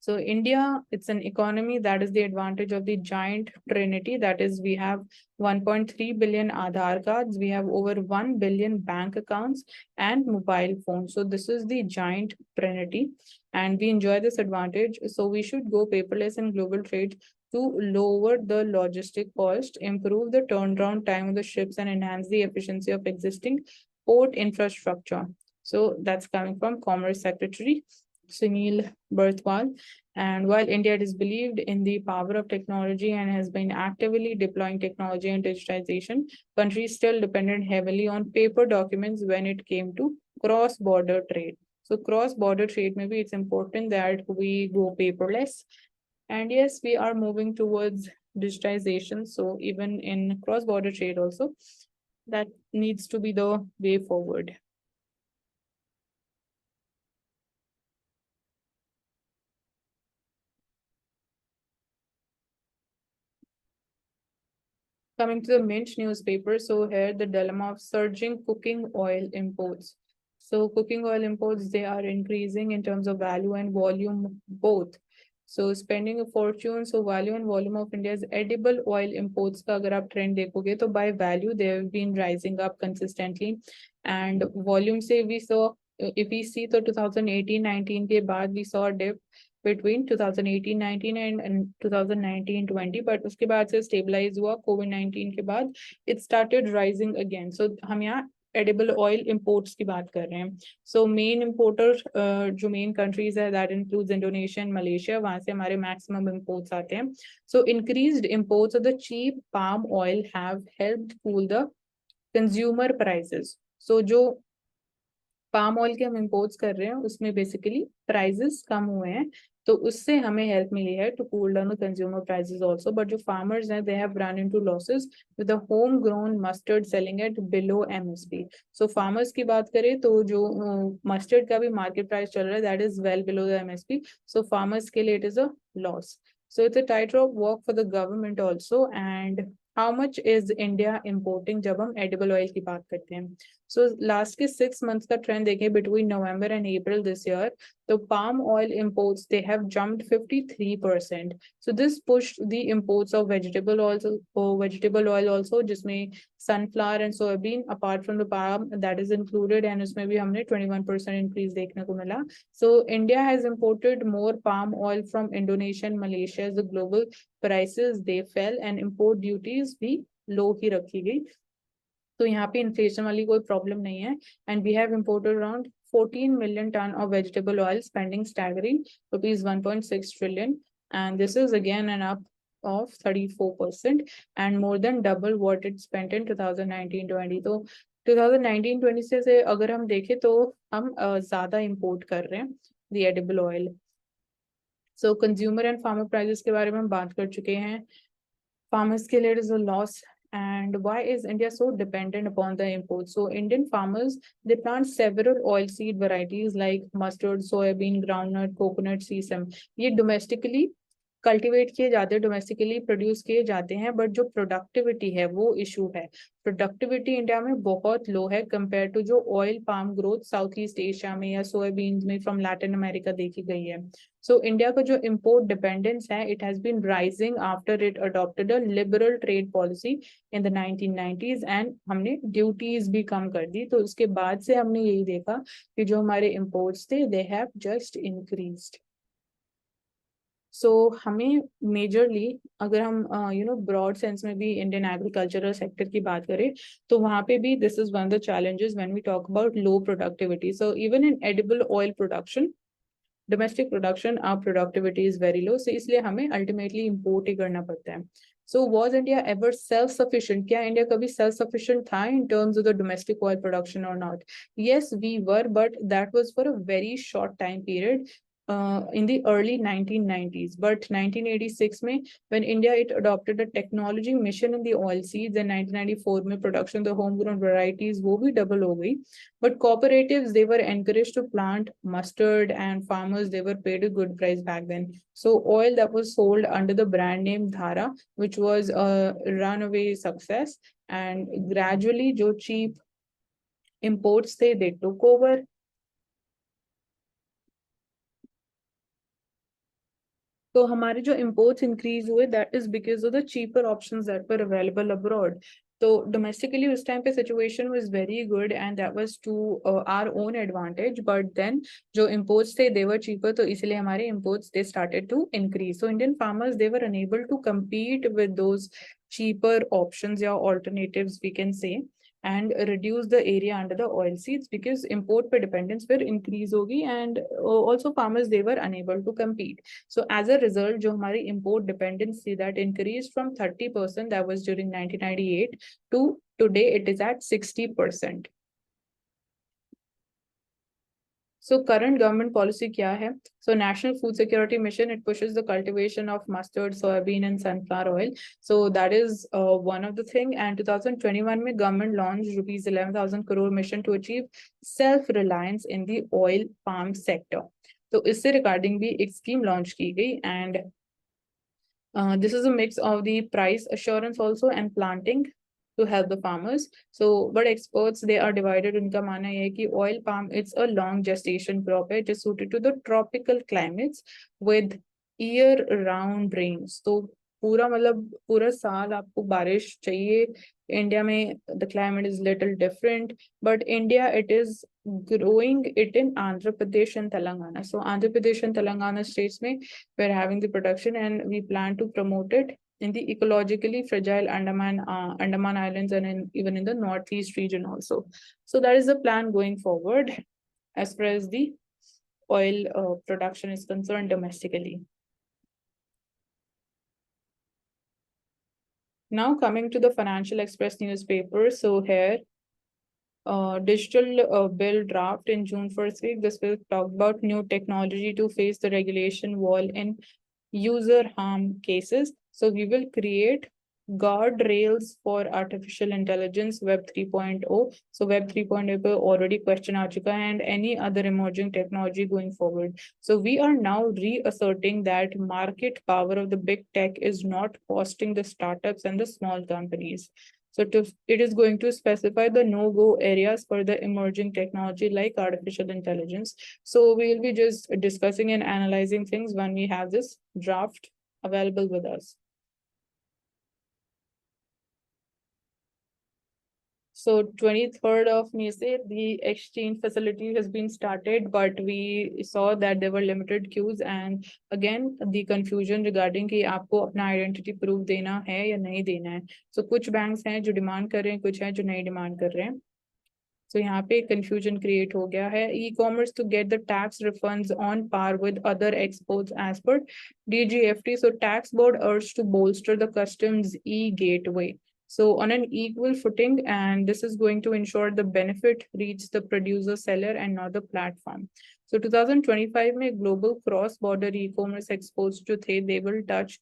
So India, it's an economy that is the advantage of the giant trinity. That is, we have 1.3 billion Aadhaar cards, we have over 1 billion bank accounts and mobile phones. So this is the giant trinity and we enjoy this advantage. So we should go paperless in global trade to lower the logistic cost, improve the turnaround time of the ships and enhance the efficiency of existing port infrastructure. So that's coming from Commerce Secretary Sunil Bhardwaj. And while India is believed in the power of technology and has been actively deploying technology and digitization, countries still depended heavily on paper documents when it came to cross-border trade. So cross-border trade, maybe it's important that we go paperless. And yes, we are moving towards digitization. So even in cross-border trade also, that needs to be the way forward. Coming to the Mint newspaper, so here the dilemma of surging cooking oil imports. So cooking oil imports, they are increasing in terms of value and volume both. So spending a fortune, so value and volume of India's edible oil imports का अगर आप trend देखोगे तो by value they have been rising up consistently, and volume से we saw, if we see तो 2018-19 के बाद we saw a dip between 2018-19 and 2019-20, but उसके बाद से stabilize हुआ COVID-19 के बाद it started rising again. So हम यहाँ edible oil imports की बात कर रहे हैं. So main importer जो main countries है that includes Indonesia and Malaysia, वहाँ से हमारे maximum imports आते हैं. So increased imports of the cheap palm oil have helped cool the consumer prices. So जो पाम ऑयल के हम इम्पोर्ट्स कर रहे हैं उसमें बेसिकली प्राइसेस कम हुए हैं, तो उससे हमें हेल्प मिली है to cool down the consumer prices also. But जो फार्मर्स हैं they have run into losses with the home grown mustard selling at below MSP. So farmers की बात करें तो जो मस्टर्ड का भी मार्केट प्राइस चल रहा है that is well below the MSP. So farmers के लिए it is a loss. So it's a tightrope walk for the government also. And how much is India importing जब हम edible oil की बात करते हैं? So last के 6 months का trend देखें between November and April this year, the palm oil imports they have jumped 53%. So this pushed the imports of vegetable oil also, जिसमें sunflower and soybean apart from the palm that is included, and उसमें भी हमने 21% increase देखने को मिला. So India has imported more palm oil from Indonesia and Malaysia as the global prices they fell and import duties भी low ही रखी गई. तो यहाँ पे इन्फ्लेशन वाली कोई प्रॉब्लम नहीं है. And we have imported around 14 million ton of vegetable oil, spending staggering rupees 1.6 trillion, and this is again an up of 34% and more than double what it spent in 2019-20. तो 2019-20 से अगर हम देखें तो हम ज्यादा इम्पोर्ट कर रहे हैं the edible oil. So consumer and farmer prices के बारे में हम बात कर चुके हैं. Farmers के लिए it is a loss. And why is India so dependent upon the imports? So Indian farmers, they plant several oilseed varieties like mustard, soybean, groundnut, coconut, sesame. ये domestically कल्टिवेट किए जाते हैं, डोमेस्टिकली प्रोड्यूस किए जाते हैं, but जो productivity है वो इशू है. प्रोडक्टिविटी इंडिया में बहुत लो है कंपेयर टू जो oil palm growth south east Asia में या सोयाबीन में फ्रॉम लैटिन अमेरिका देखी गई है. सो इंडिया का जो इम्पोर्ट डिपेंडेंस है it has been rising after it adopted a liberal trade policy in the 1990s, and हमने ड्यूटीज भी कम कर दी. तो उसके बाद से हमने यही देखा कि जो हमारे इम्पोर्ट्स थे दे हैव जस्ट इंक्रीज्ड. सो हमें मेजरली अगर हम ब्रॉड सेंस में भी इंडियन एग्रीकल्चरल सेक्टर की बात करें तो वहाँ पे भी this is one of the challenges when we talk about low productivity. So even in edible oil production, domestic production, our productivity is very low. So इसलिए हमें अल्टीमेटली इम्पोर्ट ही करना पड़ता है. So was India ever self sufficient? क्या India कभी self sufficient था in terms of the domestic oil production और not? Yes we were, but that was for a very short time period in the early 1990s. But 1986 में when India it adopted a technology mission in the oil seeds, and 1994 में production the homegrown varieties वो भी double हो गई. But cooperatives they were encouraged to plant mustard, and farmers they were paid a good price back then. So oil that was sold under the brand name Dhara, which was a runaway success, and gradually जो cheap imports थे they took over. तो हमारे जो imports increase हुए that is because of the cheaper options that were available abroad. तो domestically उस time पे situation was very good and that was to our own advantage, but then जो imports थे they were cheaper, तो इसलिए हमारे imports they started to increase. So Indian farmers they were unable to compete with those cheaper options या alternatives we can say, and reduce the area under the oil seeds because import पे dependence फिर increase होगी, and also farmers they were unable to compete. So as a result जो हमारी import dependency that increased from 30% that was during 1998 to today it is at 60%. So current government policy क्या है? So National Food Security Mission it pushes the cultivation of mustard, soybean and sunflower oil. So that is one of the thing. And 2021 में government launched rupees 11,000 crore mission to achieve self-reliance in the oil palm sector. तो इससे regarding भी एक scheme launch की गई, and this is a mix of the price assurance also and planting to help the farmers. So but experts they are divided. उनका मानना ये है कि oil palm it's a long gestation crop है just suited to the tropical climates with year round rains, तो पूरा मतलब पूरा साल आपको बारिश चाहिए। इंडिया में the climate is little different, but India, it is growing it in Andhra Pradesh and Telangana. So Andhra Pradesh and Telangana states mein we're having the production, and we plan to promote it in the ecologically fragile Andaman Islands, and even in the northeast region also. So that is the plan going forward as far as the oil production is concerned domestically. Now coming to the Financial Express newspaper. So here, digital bill draft in June first week. This will talk about new technology to face the regulation wall in user harm cases. So we will create guardrails for artificial intelligence web 3.0. So web 3.0 पे already question आ चुका है, and any other emerging technology going forward. So we are now reasserting that market power of the big tech is not costing the startups and the small companies. So it is going to specify the no-go areas for the emerging technology like artificial intelligence. So we will be just discussing and analyzing things when we have this draft available with us. So 23rd of May से the exchange facility has been started, but we saw that there were limited queues, and again the confusion regarding कि आपको अपना identity proof देना है या नहीं देना है. So कुछ banks हैं जो demand कर रहे हैं, कुछ हैं जो नहीं demand कर रहे हैं. So यहाँ पे confusion create हो गया है. E-commerce to get the tax refunds on par with other exports as per DGFT. So tax board urged to bolster the customs e-gateway. So on an equal footing, and this is going to ensure the benefit reach the producer, seller, and not the platform. So 2025 में global cross-border e-commerce exports जो थे, they will touch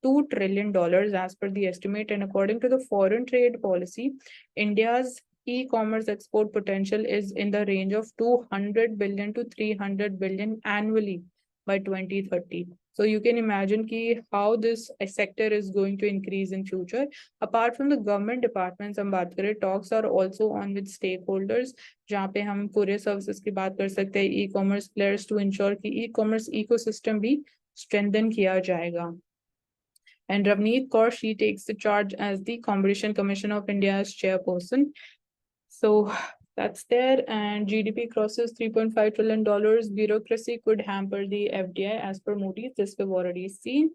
$2 trillion as per the estimate. And according to the foreign trade policy, India's e-commerce export potential is in the range of 200 billion to 300 billion annually by 2030. So you can imagine how this sector is going to increase in future. Apart from the government departments, हम बात करें, talks are also on with stakeholders, जहाँ पे हम courier services की बात कर सकते हैं, e-commerce players, to ensure कि e-commerce ecosystem भी strengthen किया जाएगा. And Ravneet Kaur, she takes the charge as the Competition Commission of India's chairperson. So that's there. And GDP crosses $3.5 trillion. Bureaucracy could hamper the FDI as per Moody's. This we've already seen.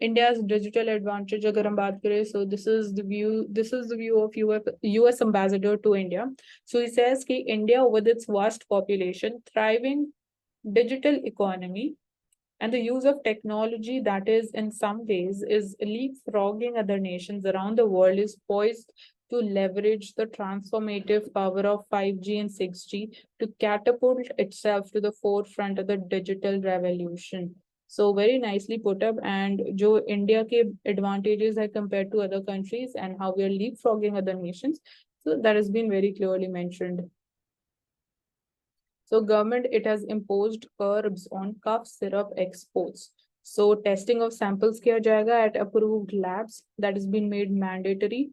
India's digital advantage, agar hum baat kare, so this is the view of US ambassador to India. So he says that India, with its vast population, thriving digital economy, and the use of technology that is in some ways is leapfrogging other nations around the world, is poised to leverage the transformative power of 5G and 6G to catapult itself to the forefront of the digital revolution. So very nicely put up. And jo India ke advantages are compared to other countries and how we are leapfrogging other nations. So that has been very clearly mentioned. So government, it has imposed curbs on cough syrup exports. So testing of samples kiya jayega at approved labs, that has been made mandatory.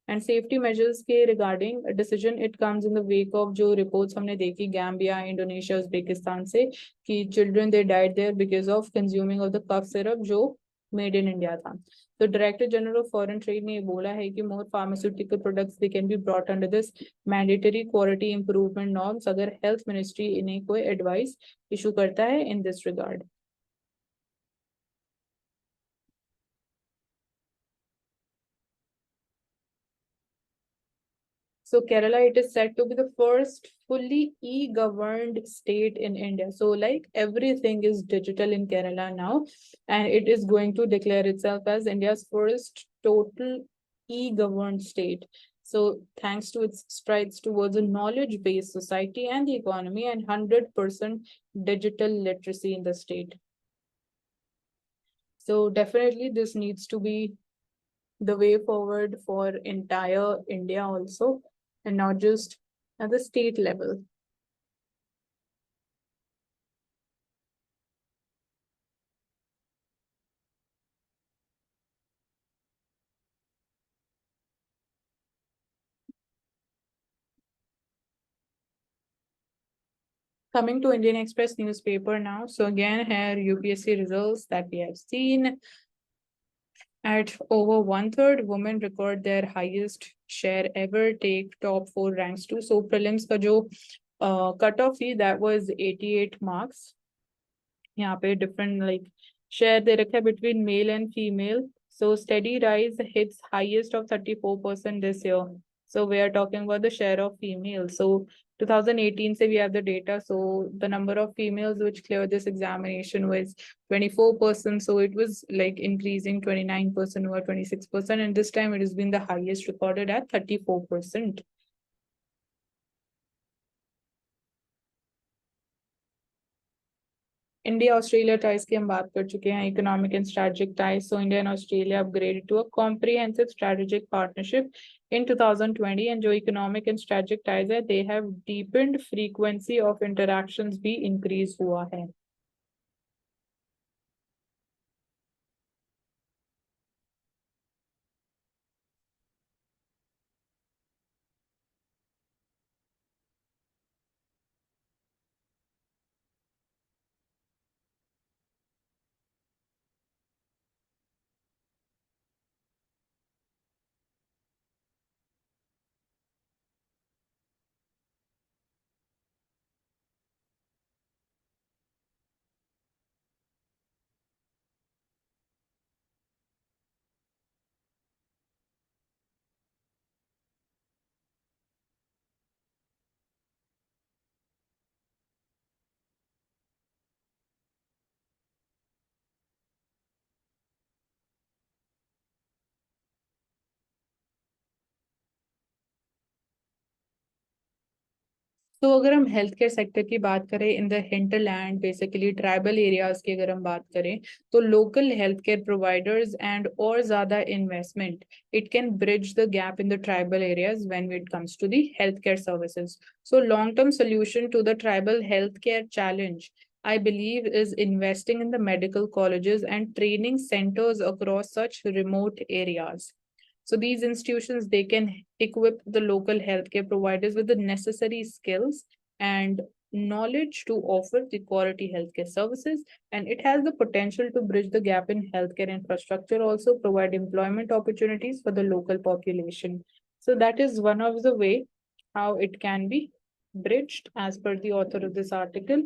And safety measures के regarding a decision, it comes in the wake of जो reports हमने देखी Gambia, Indonesia, Uzbekistan से कि children they died there because of consuming of the cough syrup जो made in India था. The Director General of Foreign Trade ने बोला है कि more pharmaceutical products they can be brought under this mandatory quality improvement norms अगर Health Ministry इन्हें कोई advice issue करता है in this regard. So Kerala, it is said to be the first fully e-governed state in India. So like everything is digital in Kerala now, and it is going to declare itself as India's first total e-governed state. So thanks to its strides towards a knowledge-based society and the economy, and 100% digital literacy in the state. So definitely this needs to be the way forward for entire India also, and not just at the state level. Coming to Indian Express newspaper now. So again, here UPSC results that we have seen. At over one-third, women record their highest share ever, take top 4 ranks too. So prelims का जो cutoff थी, that was 88 marks. यहाँ पे different like share दे रखा है between male and female. So steady rise hits highest of 34% this year. So we are talking about the share of females. So 2018 say we have the data. So the number of females which cleared this examination was 24%. So it was like increasing 29% over 26%. And this time it has been the highest recorded at 34%. India Australia ties की हम बात कर चुके हैं economic and strategic ties so India and Australia upgraded to a comprehensive strategic partnership in 2020 and जो economic and strategic ties है they have deepened frequency of interactions भी increase हुआ है. तो अगर हम हेल्थ केयर सेक्टर की बात करें in the hinterland basically tribal areas की अगर हम बात करें तो local health care providers and और ज्यादा investment it can bridge the gap in the tribal areas when it comes to the health care services. So long term solution to the tribal health care challenge I believe is investing in the medical colleges and training centers across such remote areas. So these institutions, they can equip the local healthcare providers with the necessary skills and knowledge to offer the quality healthcare services. And it has the potential to bridge the gap in healthcare infrastructure, also provide employment opportunities for the local population. So that is one of the way how it can be bridged as per the author of this article.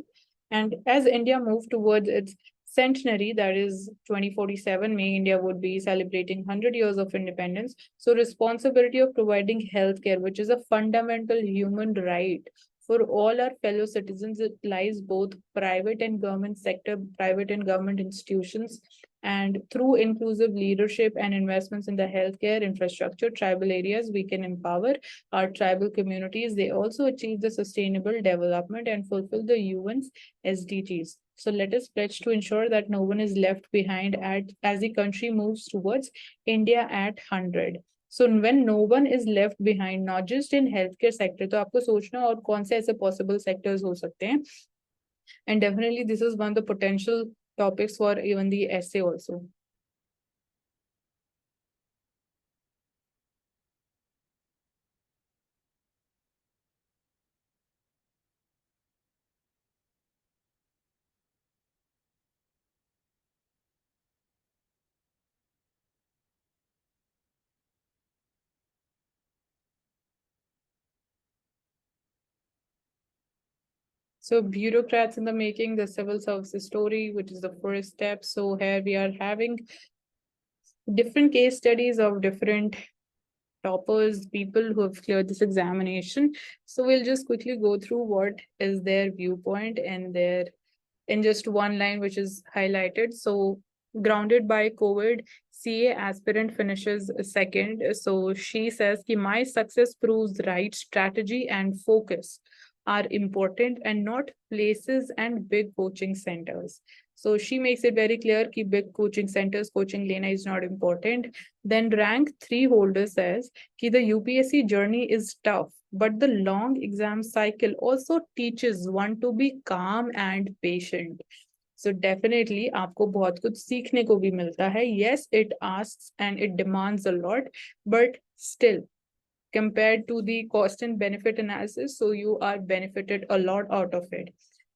And as India moves towards its centenary, that is 2047, May India would be celebrating 100 years of independence. So responsibility of providing healthcare, which is a fundamental human right for all our fellow citizens, it lies both private and government sector, private and government institutions. And through inclusive leadership and investments in the healthcare infrastructure, tribal areas, we can empower our tribal communities. They also achieve the sustainable development and fulfill the UN's SDGs. So let us pledge to ensure that no one is left behind as the country moves towards India at 100. So when no one is left behind, not just in healthcare sector, तो आपको सोचना और कौन से ऐसे possible sectors हो सकते हैं. And definitely this is one of the potential topics for even the essay also. So bureaucrats in the making, the civil services story, which is the first step. So here we are having different case studies of different toppers, people who have cleared this examination. So we'll just quickly go through what is their viewpoint and their in just one line, which is highlighted. So grounded by COVID, CA aspirant finishes second. So she says कि my success proves right strategy and focus are important and not places and big coaching centers. So she makes it very clear that big coaching centers, coaching lena is not important. Then rank 3 holder says that the UPSC journey is tough, but the long exam cycle also teaches one to be calm and patient. So definitely आपको बहुत कुछ सीखने को भी मिलता है. Yes, it asks and it demands a lot, but still compared to the cost and benefit analysis, so you are benefited a lot out of it.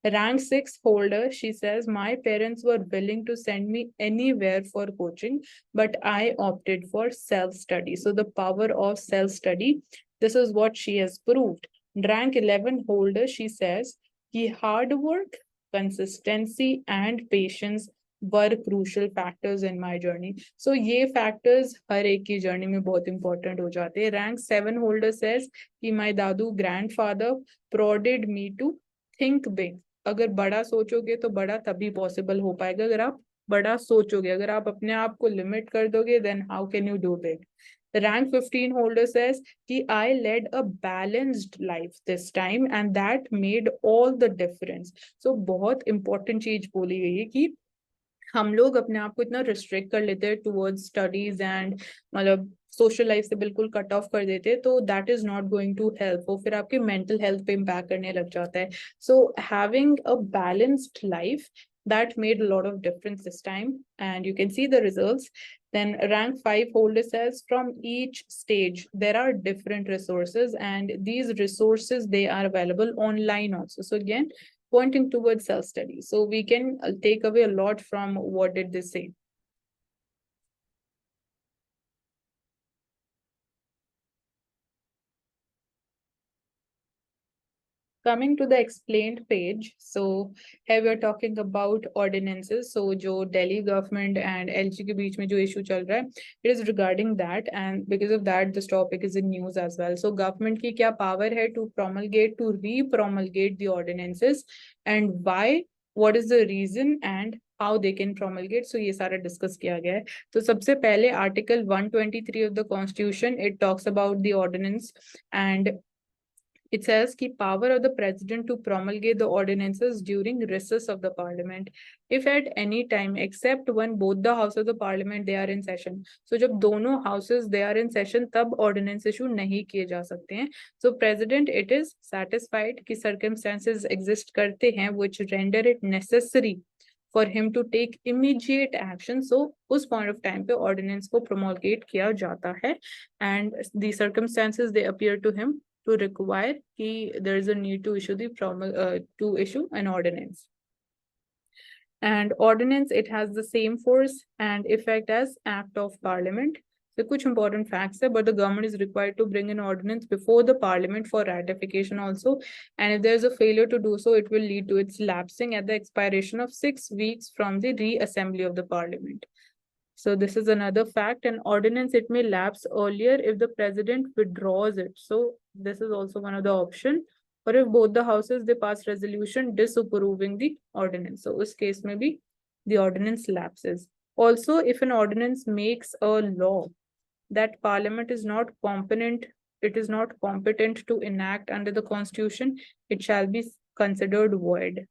Rank 6 holder, she says, my parents were willing to send me anywhere for coaching, but I opted for self-study. So the power of self-study, this is what she has proved. Rank 11 holder, she says, कि hard work, consistency, and patience were crucial factors in my journey. So ये factors हर एक की journey में बहुत important हो जाते हैं. Rank 7 holder says कि my Dadu grandfather prodded me to think big. अगर बड़ा सोचोगे तो बड़ा तभी पॉसिबल हो पाएगा अगर आप बड़ा सोचोगे. अगर आप अपने आप को लिमिट कर दोगे then how can you do big. Rank 15 holder says कि I led a balanced life this time and that made all the difference. So बहुत important चीज बोली गई है कि हम लोग अपने आप को इतना रिस्ट्रिक्ट कर लेते हैं टुवर्ड्स स्टडीज एंड मतलब सोशल लाइफ से बिल्कुल कट ऑफ कर देते हैं, तो that is not going to help. वो फिर आपके मेंटल हेल्थ पे इम्पैक्ट करने लग जाता है. So having a balanced life that made a lot of difference this time and you can see the results. Then rank 5 holder says from each stage there are different resources and these resources they are available online also. So again, pointing towards self-study. So we can take away a lot from what did they say. Coming to the explained page, so here we are talking about ordinances. So जो Delhi government and LG के बीच में जो issue चल रहा है, it is regarding that and because of that this topic is in news as well. So government की क्या power है to promulgate, to re-promulgate the ordinances and why, what is the reason and how they can promulgate. So ये सारा discuss किया गया है. तो सबसे पहले article 123 of the constitution, it talks about the ordinance and it says कि power of the president to promulgate the ordinances during recess of the parliament if at any time except when both the house of the parliament they are in session. So जब दोनों houses they are in session तब ordinance issue नहीं किए जा सकते हैं. So president it is satisfied कि circumstances exist करते हैं which render it necessary for him to take immediate action. So उस point of time पे ordinance को promulgate किया जाता है and the circumstances they appear to him to require कि there is a need to issue to issue an ordinance. And ordinance it has the same force and effect as act of parliament. So कुछ important facts है, but the government is required to bring an ordinance before the parliament for ratification also. And if there is a failure to do so, it will lead to its lapsing at the expiration of 6 weeks from the reassembly of the parliament. So this is another fact. An ordinance, it may lapse earlier if the president withdraws it. So this is also one of the option. Or if both the houses, they pass resolution disapproving the ordinance. So this case may be the ordinance lapses. Also, if an ordinance makes a law that parliament is not competent, it is not competent to enact under the constitution, it shall be considered void.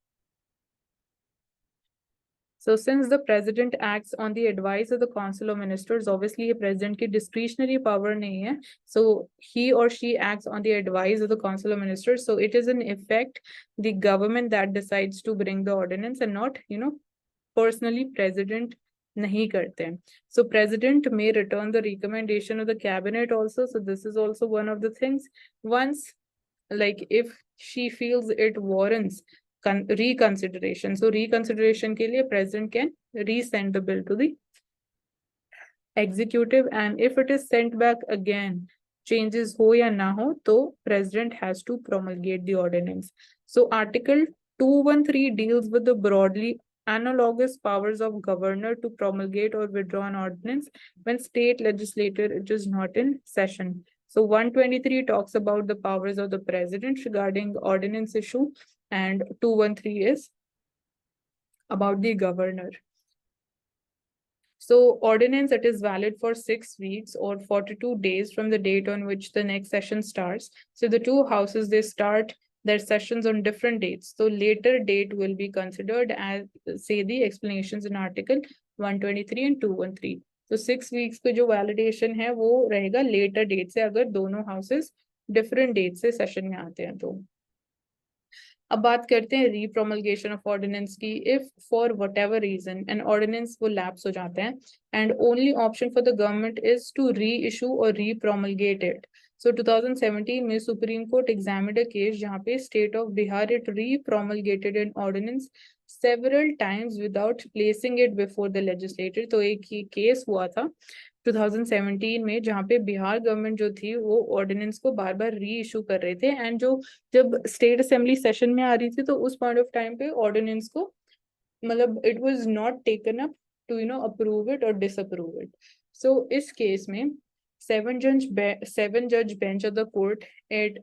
So since the president acts on the advice of the council of ministers, obviously a president की discretionary power नहीं है. So he or she acts on the advice of the council of ministers. So it is in effect the government that decides to bring the ordinance and not, personally president नहीं करते हैं. So president may return the recommendation of the cabinet also. So this is also one of the things. Once, like if she feels it warrants reconsideration. So reconsideration के लिए president can resend the bill to the executive and if it is sent back again, changes हो या ना हो, तो president has to promulgate the ordinance. So article 213 deals with the broadly analogous powers of governor to promulgate or withdraw an ordinance when state legislature it is not in session. So 123 talks about the powers of the president regarding ordinance issue and 213 is about the governor. So ordinance it is valid for 6 weeks or 42 days from the date on which the next session starts. So the two houses they start their sessions on different dates. So later date will be considered as say the explanations in article 123 and 213. तो 6 weeks पे जो validation है वो रहेगा later date से अगर दोनों houses different dates से session में आते हैं तो. अब बात करते हैं रीप्रोमलगेशन ऑफ ऑर्डिनेंस की. If for whatever reason an ordinance वो लैप्स हो जाते हैं and only option for the government is to reissue और रीप्रोमलगेट इट. So 2017 में Supreme Court examined a case जहाँ पे State of Bihar it re-promulgated an ordinance several times without placing it before the legislature. तो एक ही case हुआ था 2017 में जहाँ पे बिहार गवर्नमेंट जो थी वो ऑर्डिनेंस को बार बार री इशू कर रहे थे एंड जो जब स्टेट असेंबली सेशन में आ रही थी तो उस पॉइंट ऑफ टाइम पे ऑर्डिनेंस को मतलब it was not taken up to approve it और डिसअप्रूव इट. सो इस केस में seven judge bench of the court, it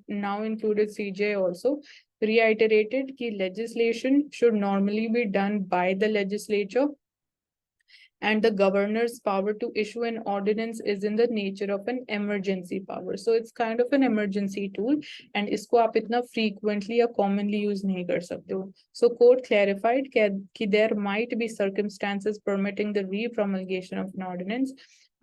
now included CJ also, reiterated कि legislation should normally be done by the legislature and the governor's power to issue an ordinance is in the nature of an emergency power. So it's kind of an emergency tool and इसको आप इतना frequently या commonly use नहीं कर सकते हो. So court clarified कि there might be circumstances permitting the re-promulgation of an ordinance.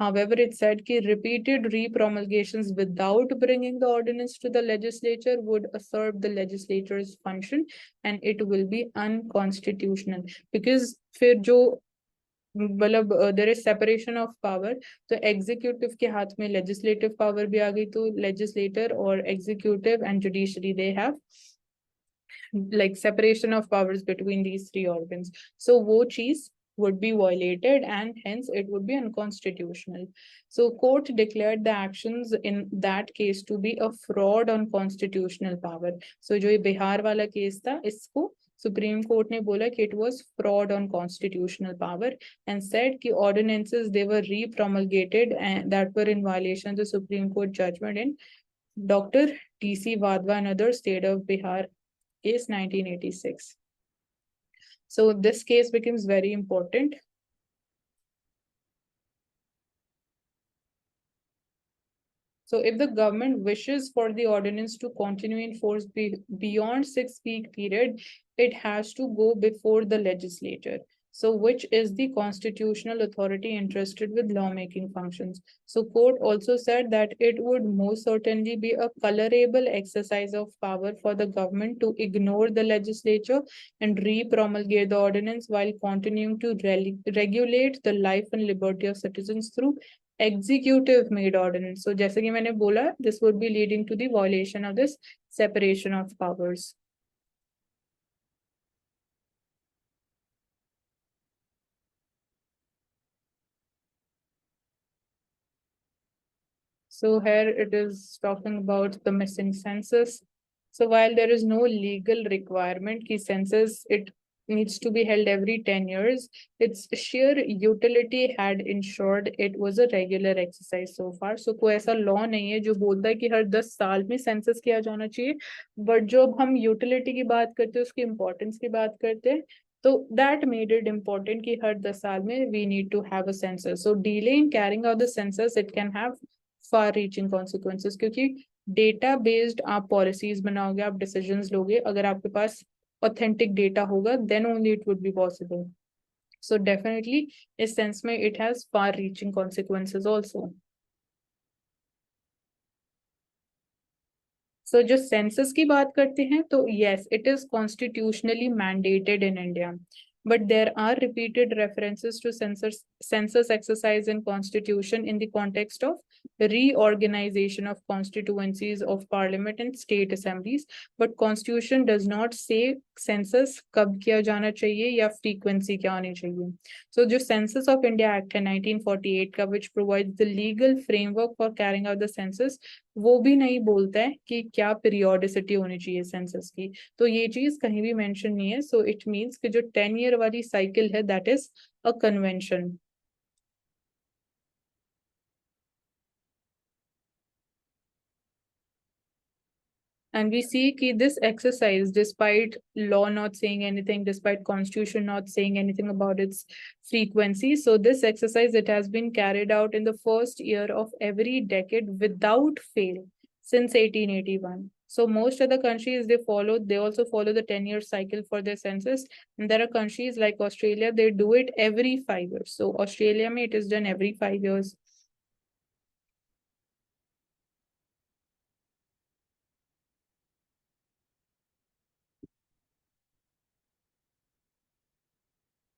However, it said that repeated re-promulgations without bringing the ordinance to the legislature would usurp the legislature's function and it will be unconstitutional. Because फिर जो मतलब there is separation of power, तो executive के हाथ में legislative power भी आ गई, तो लेजिस्लेटर और executive and judiciary they have like separation of powers between these three organs. So wo cheez would be violated and hence it would be unconstitutional. So court declared the actions in that case to be a fraud on constitutional power. So jo ye Bihar wala case tha, isko Supreme Court ने बोला कि it was fraud on constitutional power and said कि ordinances they were re-promulgated and that were in violation of the Supreme Court judgment in Dr. T.C. Vadva and other state of Bihar case 1986. So this case becomes very important. So if the government wishes for the ordinance to continue in force beyond 6-week period, it has to go before the legislature. So which is the constitutional authority entrusted with lawmaking functions. So court also said that it would most certainly be a colorable exercise of power for the government to ignore the legislature and re-promulgate the ordinance while continuing to regulate the life and liberty of citizens through executive made ordinance. So जैसे कि मैंने बोला, this would be leading to the violation of this separation of powers. So here it is talking about the missing census. So while there is no legal requirement कि census it needs to be held every 10 years, its sheer utility had ensured it was a regular exercise so far. So कोई ऐसा law नहीं है जो बोलता है कि हर 10 साल में census किया जाना चाहिए, but जो अब हम utility की बात करते हैं, उसकी importance की बात करते हैं, तो that made it important कि हर 10 साल में we need to have a census. So delay in carrying out the census, it can have far reaching consequences क्योंकि डेटा बेस्ड आप पॉलिसीज बनाओगे, आप डिसीजंस लोगे, अगर आपके पास ऑथेंटिक डेटा होगा then only it would be possible. So definitely इस सेंस में it has far reaching consequences also. So जो सेंसस की बात करते हैं तो yes it is constitutionally mandated in India, but there are repeated references to census exercise in constitution in the context of reorganization of constituencies of parliament and state assemblies, but constitution does not say census कब किया जाना चाहिए या frequency क्या होनी चाहिए. So जो census of India Act है 1948 का which provides the legal framework for carrying out the census, वो भी नहीं बोलता है कि क्या periodicity होनी चाहिए census की. तो ये चीज कहीं भी मेंशन नहीं है. सो इट मींस कि जो 10 ईयर वाली साइकिल है that is a convention. And we see कि this exercise, despite law not saying anything, despite constitution not saying anything about its frequency, so this exercise it has been carried out in the first year of every decade without fail since 1881. So most other countries they also follow the 10-year cycle for their census, and there are countries like Australia they do it every 5 years. So Australia में it is done every 5 years.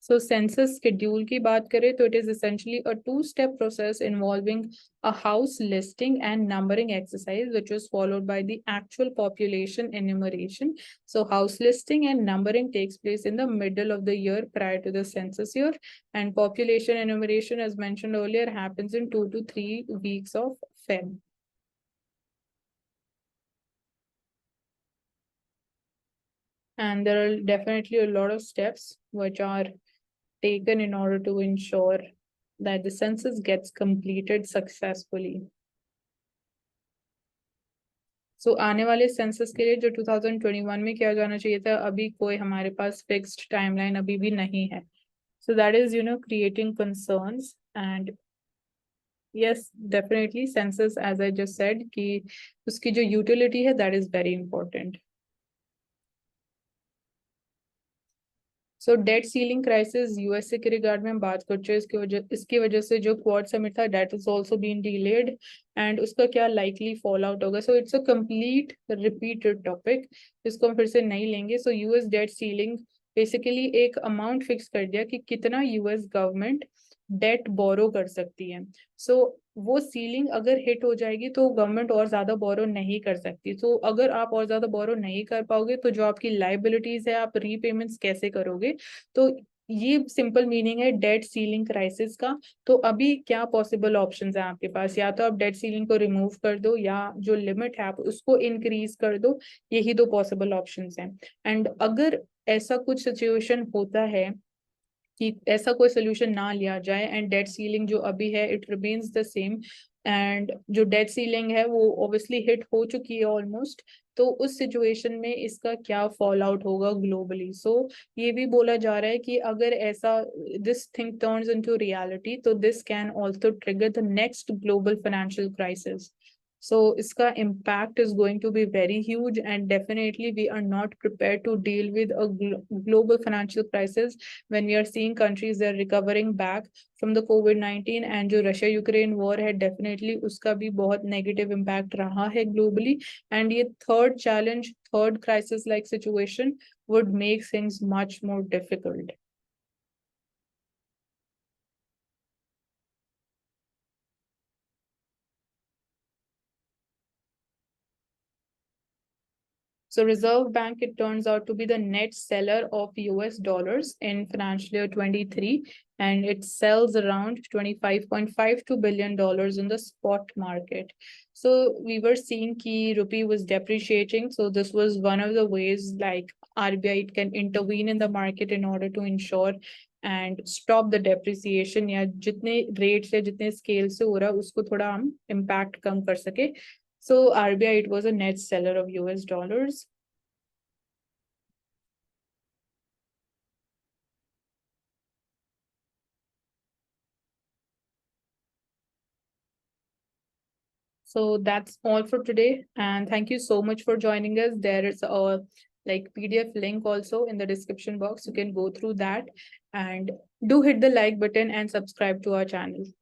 So census schedule की बात करें तो it is essentially a two-step process involving a house listing and numbering exercise, which was followed by the actual population enumeration. So house listing and numbering takes place in the middle of the year prior to the census year, and population enumeration, as mentioned earlier, happens in 2 to 3 weeks of Feb. And there are definitely a lot of steps which are taken in order to ensure that the census gets completed successfully. So आने वाले census के लिए जो 2021 में किया जाना चाहिए था, अभी कोई हमारे पास फिक्स्ड टाइमलाइन अभी भी नहीं है. So that is, creating concerns. And yes, definitely census, as I just said, कि उसकी जो utility है, that is very important. So debt ceiling crisis USA के रिगार्ड में हम बात करते हैं. इसकी वजह से जो क्वाड समिट था that is also been delayed, and उसका क्या लाइकली फॉल आउट होगा. So it's a complete repeated topic, इसको हम फिर से नहीं लेंगे. So US debt ceiling basically एक अमाउंट फिक्स कर दिया कि कितना यूएस गवर्नमेंट डेट बोरो कर सकती है. सो वो सीलिंग अगर हिट हो जाएगी तो गवर्नमेंट और ज्यादा बोरो नहीं कर सकती. तो अगर आप और ज्यादा बोरो नहीं कर पाओगे तो जो आपकी लाइबिलिटीज है, आप रीपेमेंट्स कैसे करोगे. तो ये सिंपल मीनिंग है डेट सीलिंग क्राइसिस का. तो अभी क्या पॉसिबल ऑप्शंस हैं आपके पास, या तो आप डेट सीलिंग को रिमूव कर दो या जो लिमिट है आप उसको इंक्रीज कर दो. यही दो पॉसिबल ऑप्शंस हैं. एंड अगर ऐसा कुछ सिचुएशन होता है कि ऐसा कोई सोल्यूशन ना लिया जाए एंड डेट सीलिंग जो अभी है it remains the same, and जो डेट सीलिंग है वो ऑब्वियसली हिट हो चुकी है ऑलमोस्ट, तो उस सिचुएशन में इसका क्या फॉल आउट होगा ग्लोबली. सो ये भी बोला जा रहा है कि अगर ऐसा this thing turns into reality तो this can also trigger the next global financial crisis. So iska impact is going to be very huge, and definitely we are not prepared to deal with a global financial crisis when we are seeing countries that are recovering back from the COVID-19, and जो Russia Ukraine war है definitely उसका भी बहुत negative impact रहा है globally, and ये third challenge, third crisis like situation would make things much more difficult. So Reserve Bank, it turns out to be the net seller of US dollars in financial year 23, and it sells around $25.52 billion in the spot market. So we were seeing ki rupee was depreciating. So this was one of the ways like RBI can intervene in the market in order to ensure and stop the depreciation, या जितने rates या जितने scale से हो रहा है उसको थोड़ा हम impact कम कर सके. So RBI, it was a net seller of US dollars. So that's all for today. And thank you so much for joining us. There is a like PDF link also in the description box. You can go through that, and do hit the like button and subscribe to our channel.